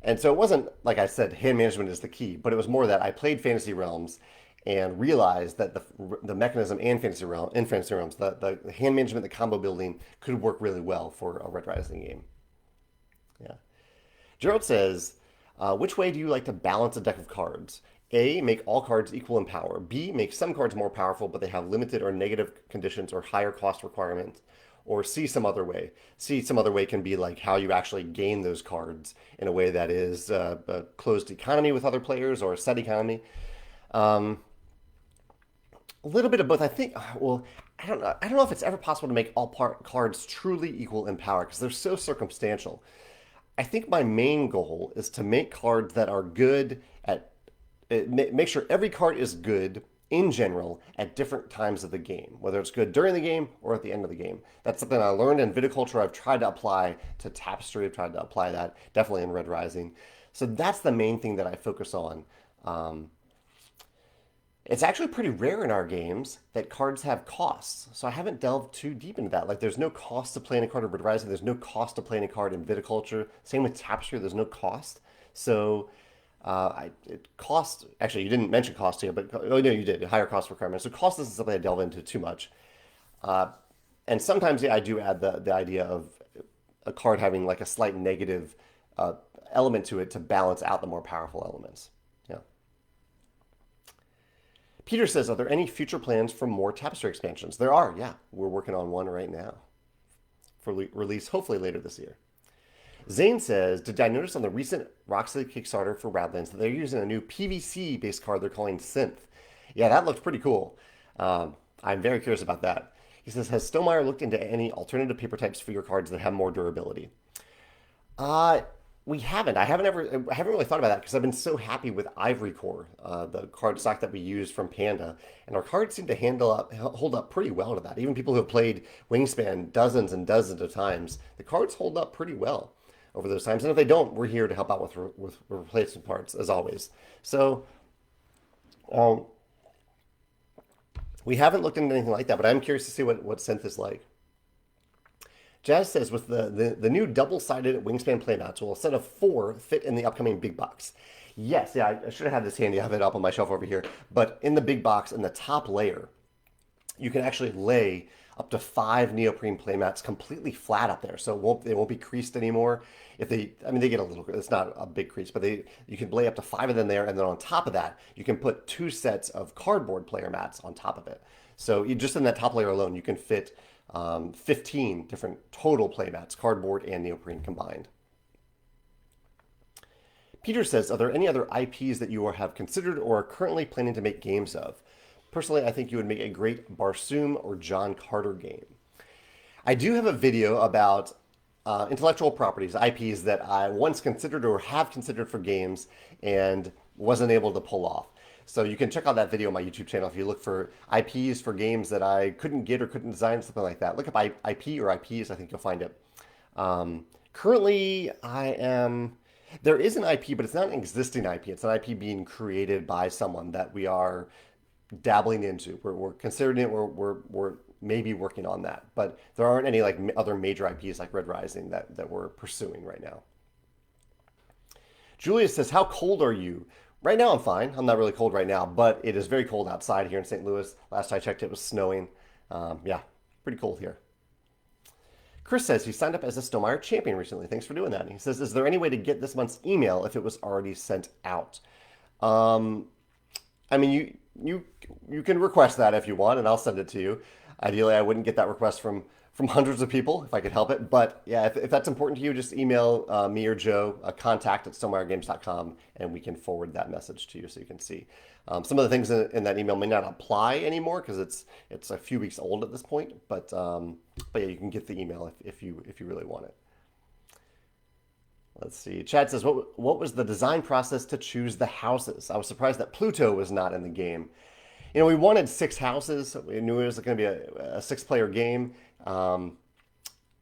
And so it wasn't like I said, hand management is the key, but it was more that I played Fantasy Realms and realized that the mechanism in Fantasy Realms, the hand management, the combo building could work really well for a Red Rising game. Yeah. Gerald says, which way do you like to balance a deck of cards? A, make all cards equal in power. B, make some cards more powerful, but they have limited or negative conditions or higher cost requirements. Or C, some other way. C, some other way can be like how you actually gain those cards in a way that is a closed economy with other players or a set economy. A little bit of both. I think, well, I don't know. I don't know if it's ever possible to make all cards truly equal in power because they're so circumstantial. I think my main goal is to make cards that are good at make sure every card is good in general at different times of the game, whether it's good during the game or at the end of the game. That's something I learned in Viticulture. I've tried to apply to Tapestry. I've tried to apply that definitely in Red Rising. So that's the main thing that I focus on. It's actually pretty rare in our games that cards have costs. So I haven't delved too deep into that. Like there's no cost to playing a card in Red Rising. There's no cost to playing a card in Viticulture. Same with Tapestry. There's no cost. So it cost, actually, you didn't mention cost here, but oh no, you did, higher cost requirements. So cost isn't something I delve into too much. And sometimes, yeah, I do add the idea of a card having like a slight negative element to it to balance out the more powerful elements. Yeah. Peter says, are there any future plans for more Tapestry expansions? There are, yeah. We're working on one right now for release hopefully later this year. Zane says, did I notice on the recent Roxley Kickstarter for Radlands that they're using a new PVC-based card they're calling Scythe? Yeah, that looked pretty cool. I'm very curious about that. He says, has Stonemaier looked into any alternative paper types for your cards that have more durability? We haven't. I haven't really thought about that because I've been so happy with Ivory Core, the card stock that we use from Panda, and our cards seem to hold up pretty well to that. Even people who have played Wingspan dozens and dozens of times, the cards hold up pretty well over those times. And if they don't, we're here to help out with replacement parts as always. So we haven't looked into anything like that, but I'm curious to see what Synth is like. Jazz says, with the new double-sided Wingspan playmats, will a set of 4 fit in the upcoming big box? Yes, yeah, I should have had this handy. I have it up on my shelf over here. But in the big box, in the top layer, you can actually lay up to 5 neoprene playmats completely flat up there, so they won't be creased anymore. They get a little. It's not a big crease, but you can lay up to 5 of them there, and then on top of that, you can put 2 sets of cardboard player mats on top of it. So just in that top layer alone, you can fit 15 different total playmats, cardboard and neoprene combined. Peter says, are there any other IPs that you have considered or are currently planning to make games of? Personally, I think you would make a great Barsoom or John Carter game. I do have a video about intellectual properties, IPs that I once considered or have considered for games and wasn't able to pull off. So you can check out that video on my YouTube channel if you look for IPs for games that I couldn't get or couldn't design, something like that. Look up IP or IPs, I think you'll find it. Currently, there is an IP, but it's not an existing IP. It's an IP being created by someone that we are dabbling into. We're considering it, we're maybe working on that. But there aren't any like other major IPs like Red Rising that we're pursuing right now. Julia says, how cold are you? Right now I'm fine. I'm not really cold right now, but it is very cold outside here in St. Louis. Last I checked, it was snowing. Yeah, pretty cold here. Chris says he signed up as a Stonemaier champion recently. Thanks for doing that. And he says, is there any way to get this month's email if it was already sent out? I mean, you can request that if you want, and I'll send it to you. Ideally, I wouldn't get that request from hundreds of people if I could help it. But yeah, if that's important to you, just email me or Joe, contact@stonemeiergames.com, and we can forward that message to you so you can see. Some of the things in that email may not apply anymore because it's a few weeks old at this point. But yeah, you can get the email if you really want it. Let's see. Chad says, what was the design process to choose the houses? I was surprised that Pluto was not in the game. You know, we wanted 6 houses. We knew it was going to be a 6-player game. I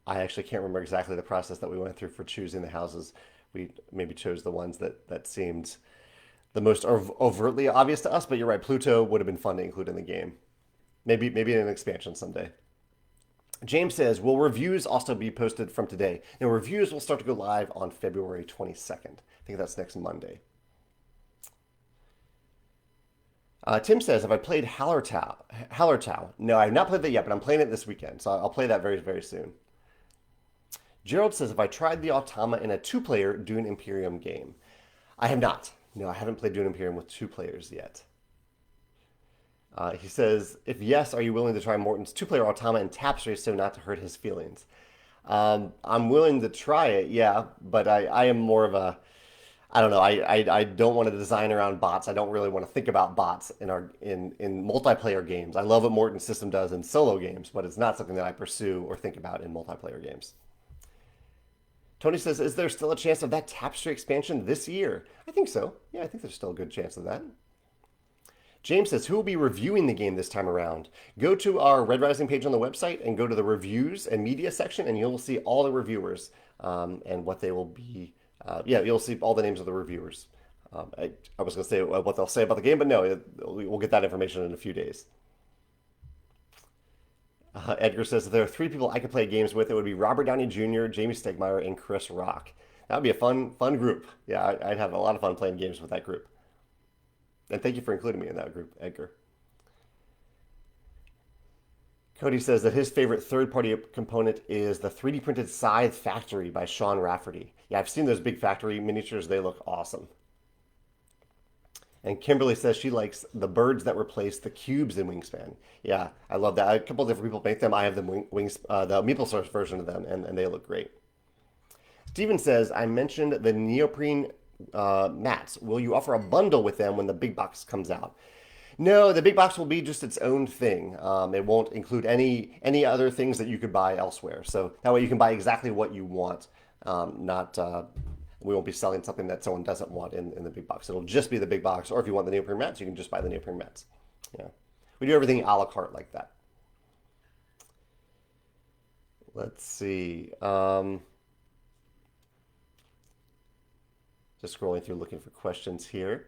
actually can't remember exactly the process that we went through for choosing the houses. We maybe chose the ones that seemed the most overtly obvious to us, but you're right. Pluto would have been fun to include in the game. Maybe in an expansion someday. James says, will reviews also be posted from today? Now, reviews will start to go live on February 22nd. I think that's next Monday. Tim says, have I played Hallertau? No, I have not played that yet, but I'm playing it this weekend, so I'll play that very, very soon. Gerald says, have I tried the Automa in a two-player Dune Imperium game? I have not. No, I haven't played Dune Imperium with two players yet. He says, if yes, are you willing to try Morton's two-player Automa and Tapestry so not to hurt his feelings? I'm willing to try it, yeah, but I am more of a, I don't know, I don't want to design around bots. I don't really want to think about bots in multiplayer games. I love what Morton's system does in solo games, but it's not something that I pursue or think about in multiplayer games. Tony says, is there still a chance of that Tapestry expansion this year? I think so. Yeah, I think there's still a good chance of that. James says, who will be reviewing the game this time around? Go to our Red Rising page on the website and go to the reviews and media section, and you'll see all the reviewers and what they will be. You'll see all the names of the reviewers. I was going to say what they'll say about the game, but no, we'll get that information in a few days. Edgar says, if there are three people I could play games with, it would be Robert Downey Jr., Jamie Stegmaier, and Chris Rock. That would be a fun group. Yeah, I'd have a lot of fun playing games with that group. And thank you for including me in that group, Edgar. Cody says that his favorite third-party component is the 3D printed Scythe Factory by Sean Rafferty. Yeah, I've seen those big factory miniatures. They look awesome. And Kimberly says she likes the birds that replace the cubes in Wingspan. Yeah, I love that. A couple of different people make them. I have the MeepleSource version of them, and they look great. Steven says, I mentioned the neoprene mats. Will you offer a bundle with them when the big box comes out? No, the big box will be just its own thing. It won't include any other things that you could buy elsewhere. So that way you can buy exactly what you want. We won't be selling something that someone doesn't want in the big box. It'll just be the big box. Or if you want the neoprene mats, you can just buy the neoprene mats. Yeah, we do everything a la carte like that. Let's see. Just scrolling through looking for questions here.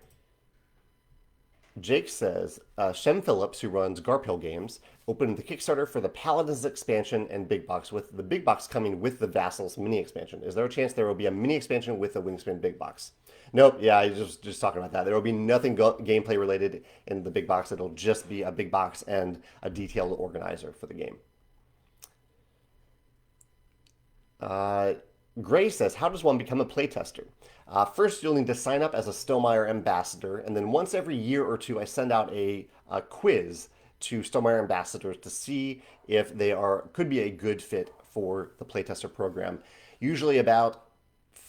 Jake says, Shem Phillips, who runs Garphill Games, opened the Kickstarter for the Paladins expansion and Big Box, with the Big Box coming with the Vassals mini expansion. Is there a chance there will be a mini expansion with the Wingspan Big Box? Nope, yeah, I was just talking about that. There will be nothing gameplay related in the Big Box. It'll just be a Big Box and a detailed organizer for the game. Gray says, how does one become a playtester? First, you'll need to sign up as a Stonemaier ambassador, and then once every year or two, I send out a quiz to Stonemaier ambassadors to see if they could be a good fit for the playtester program. Usually about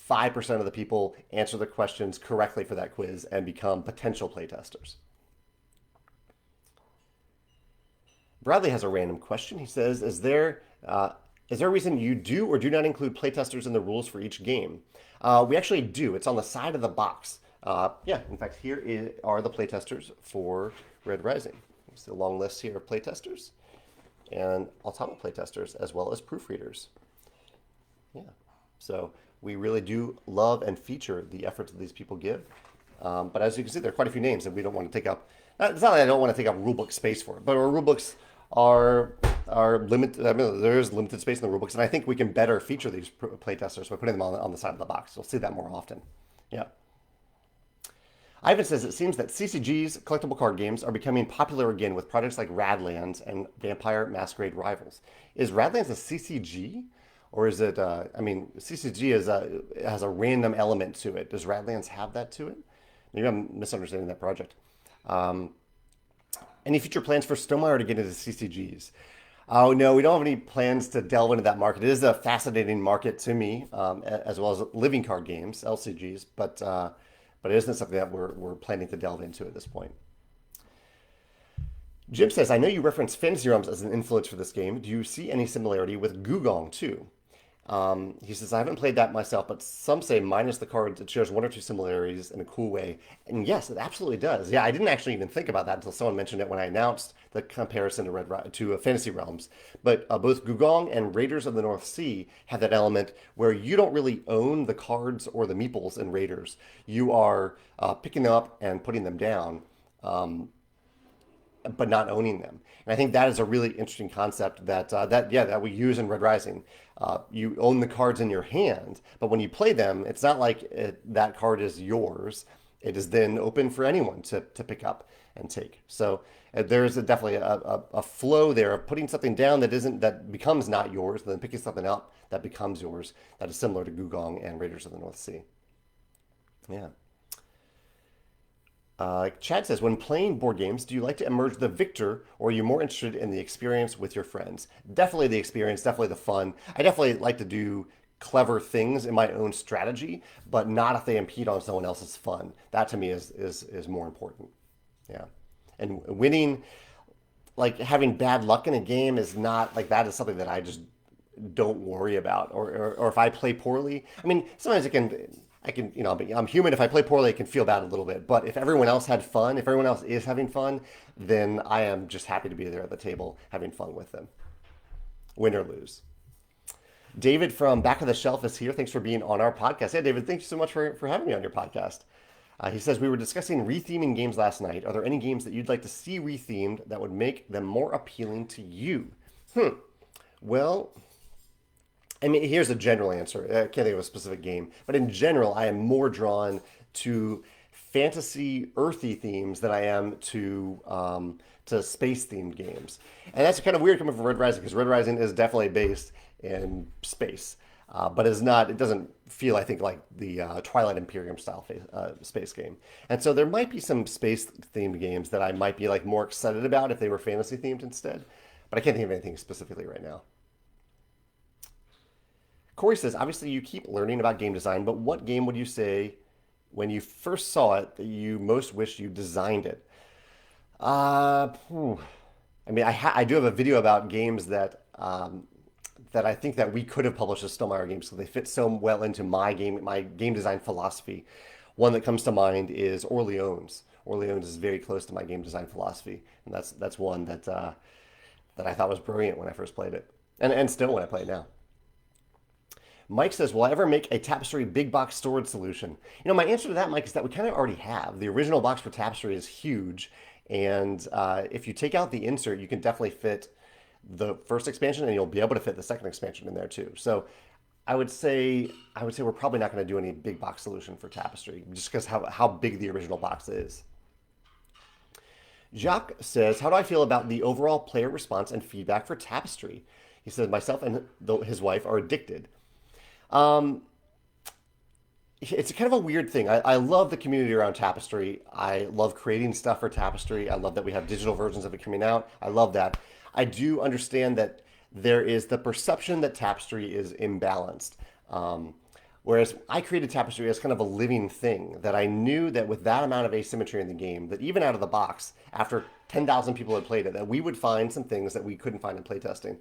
5% of the people answer the questions correctly for that quiz and become potential playtesters. Bradley has a random question. He says, is there a reason you do or do not include playtesters in the rules for each game? We actually do. It's on the side of the box. In fact, here are the playtesters for Red Rising. It's a long list here of playtesters and Automa playtesters, as well as proofreaders. Yeah, so we really do love and feature the efforts that these people give. But as you can see, there are quite a few names that we don't want to take up. It's not that I don't want to take up rulebook space for it, but our rulebooks are limited. I mean, there is limited space in the rulebooks, and I think we can better feature these playtesters by putting them on the side of the box. You'll see that more often. Yeah. Ivan says, it seems that CCG's collectible card games are becoming popular again with projects like Radlands and Vampire Masquerade Rivals. Is Radlands a CCG? Or is it, CCG has a random element to it. Does Radlands have that to it? Maybe I'm misunderstanding that project. Any future plans for Stonemaier to get into CCGs? Oh, no, we don't have any plans to delve into that market. It is a fascinating market to me, as well as living card games, LCGs, but it isn't something that we're planning to delve into at this point. Jim says, I know you referenced Fantasy Realms as an influence for this game. Do you see any similarity with Gugong too? He says, I haven't played that myself, but some say minus the cards, it shares one or two similarities in a cool way. And yes, it absolutely does. Yeah, I didn't actually even think about that until someone mentioned it when I announced the comparison to Fantasy Realms. But both Gugong and Raiders of the North Sea have that element where you don't really own the cards or the meeples in Raiders. You are picking them up and putting them down, but not owning them. And I think that is a really interesting concept that we use in Red Rising. You own the cards in your hand, but when you play them, it's not like that card is yours. It is then open for anyone to pick up and take. So there's definitely a flow there of putting something down that becomes not yours, and then picking something up that becomes yours. That is similar to Gugong and Raiders of the North Sea. Yeah. Chad says, when playing board games, do you like to emerge the victor, or are you more interested in the experience with your friends? Definitely the experience, definitely the fun. I definitely like to do clever things in my own strategy, but not if they impede on someone else's fun. That to me is more important. Yeah. And winning, like having bad luck in a game is not like that is something that I just don't worry about. Or if I play poorly, I mean, sometimes I can, I'm human. If I play poorly, I can feel bad a little bit. But if everyone else had fun, if everyone else is having fun, then I am just happy to be there at the table having fun with them, win or lose. David from Back of the Shelf is here. Thanks for being on our podcast. Yeah, David, thank you so much for having me on your podcast. He says, we were discussing retheming games last night. Are there any games that you'd like to see rethemed that would make them more appealing to you? Well, I mean, here's a general answer. I can't think of a specific game, but in general, I am more drawn to fantasy, earthy themes than I am to space themed games. And that's kind of weird coming from Red Rising because Red Rising is definitely based in space, but it's not. It doesn't feel, I think, like the Twilight Imperium style space game. And so there might be some space themed games that I might be like more excited about if they were fantasy themed instead. But I can't think of anything specifically right now. Corey says, obviously you keep learning about game design, but what game would you say when you first saw it that you most wish you designed it? I mean, I do have a video about games that I think that we could have published as Stonemaier games because they fit so well into my game design philosophy. One that comes to mind is Orleans. Orleans is very close to my game design philosophy, and that's one that I thought was brilliant when I first played it, and still when I play it now. Mike says, will I ever make a Tapestry big box storage solution? My answer to that, Mike, is that we kind of already have. The original box for Tapestry is huge, and if you take out the insert, you can definitely fit the first expansion, and you'll be able to fit the second expansion in there too. So I would say we're probably not going to do any big box solution for Tapestry, just because how big the original box is. Jacques says, how do I feel about the overall player response and feedback for Tapestry? He says, myself and his wife are addicted. It's kind of a weird thing. I love the community around Tapestry. I love creating stuff for Tapestry. I love that we have digital versions of it coming out. I love that. I do understand that there is the perception that Tapestry is imbalanced. Whereas I created Tapestry as kind of a living thing, that I knew that with that amount of asymmetry in the game, that even out of the box, after 10,000 people had played it, that we would find some things that we couldn't find in playtesting.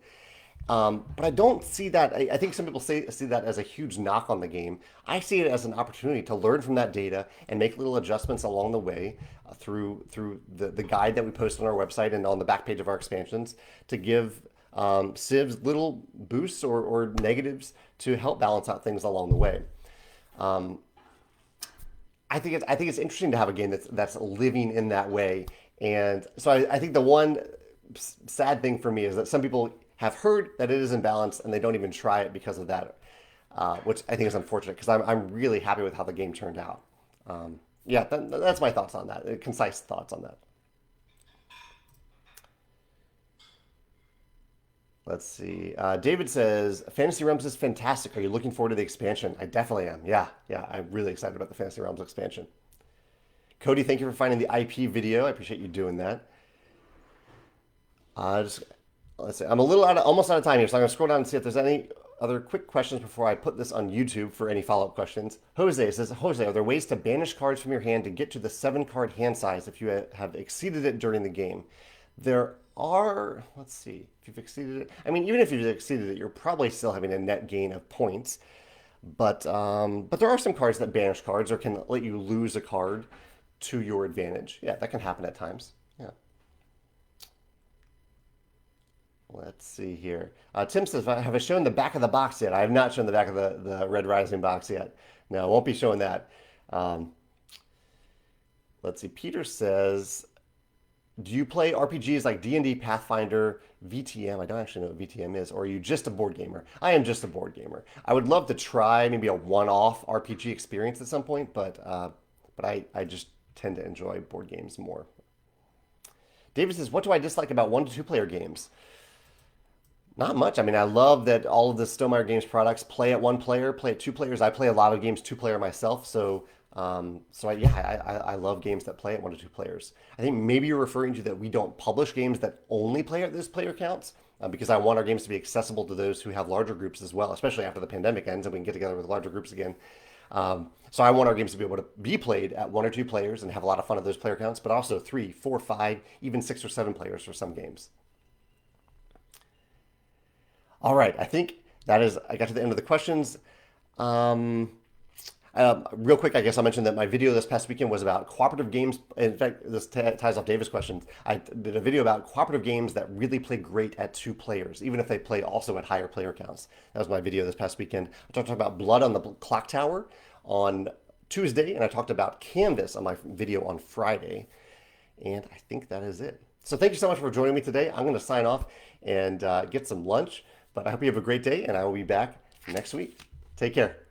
But I don't see that. I think some people see that as a huge knock on the game. I see it as an opportunity to learn from that data and make little adjustments along the way through the guide that we post on our website and on the back page of our expansions to give civs little boosts or negatives to help balance out things along the way. I think it's interesting to have a game that's living in that way. And so I think the one sad thing for me is that some people have heard that it is imbalanced and they don't even try it because of that, which I think is unfortunate because I'm really happy with how the game turned out. That's my thoughts on that, concise thoughts on that. Let's see. David says, Fantasy Realms is fantastic. Are you looking forward to the expansion? I definitely am. Yeah, I'm really excited about the Fantasy Realms expansion. Cody, thank you for finding the IP video. I appreciate you doing that. Let's see. I'm almost out of time here, so I'm going to scroll down and see if there's any other quick questions before I put this on YouTube for any follow-up questions. Jose says, Jose, are there ways to banish cards from your hand to get to the 7-card hand size if you have exceeded it during the game? There are, let's see, if you've exceeded it. I mean, even if you've exceeded it, you're probably still having a net gain of points. But there are some cards that banish cards or can let you lose a card to your advantage. Yeah, that can happen at times. Yeah. Let's see here. Tim says, have I shown the back of the box yet? I have not shown the back of the Red Rising box yet. No, I won't be showing that. Um, let's see. Peter says, do you play RPGs like D&D, Pathfinder, VTM? I don't actually know what VTM is. Or are you just a board gamer? I am just a board gamer. I would love to try maybe a one-off RPG experience at some point, but I just tend to enjoy board games more. David says, what do I dislike about 1 to 2 player games? Not much. I mean, I love that all of the Stonemaier Games products play at 1 player, play at 2 players. I play a lot of games 2 player myself, I love games that play at 1 to 2 players. I think maybe you're referring to that we don't publish games that only play at those player counts because I want our games to be accessible to those who have larger groups as well, especially after the pandemic ends and we can get together with larger groups again. So I want our games to be able to be played at 1 or 2 players and have a lot of fun at those player counts, but also 3, 4, 5, even 6 or 7 players for some games. All right, I think I got to the end of the questions. Real quick, I guess I'll mention that my video this past weekend was about cooperative games. In fact, this ties off David's question. I did a video about cooperative games that really play great at 2 players, even if they play also at higher player counts. That was my video this past weekend. I talked about Blood on the Clock Tower on Tuesday, and I talked about Canvas on my video on Friday. And I think that is it. So thank you so much for joining me today. I'm going to sign off and get some lunch. But I hope you have a great day, and I will be back next week. Take care.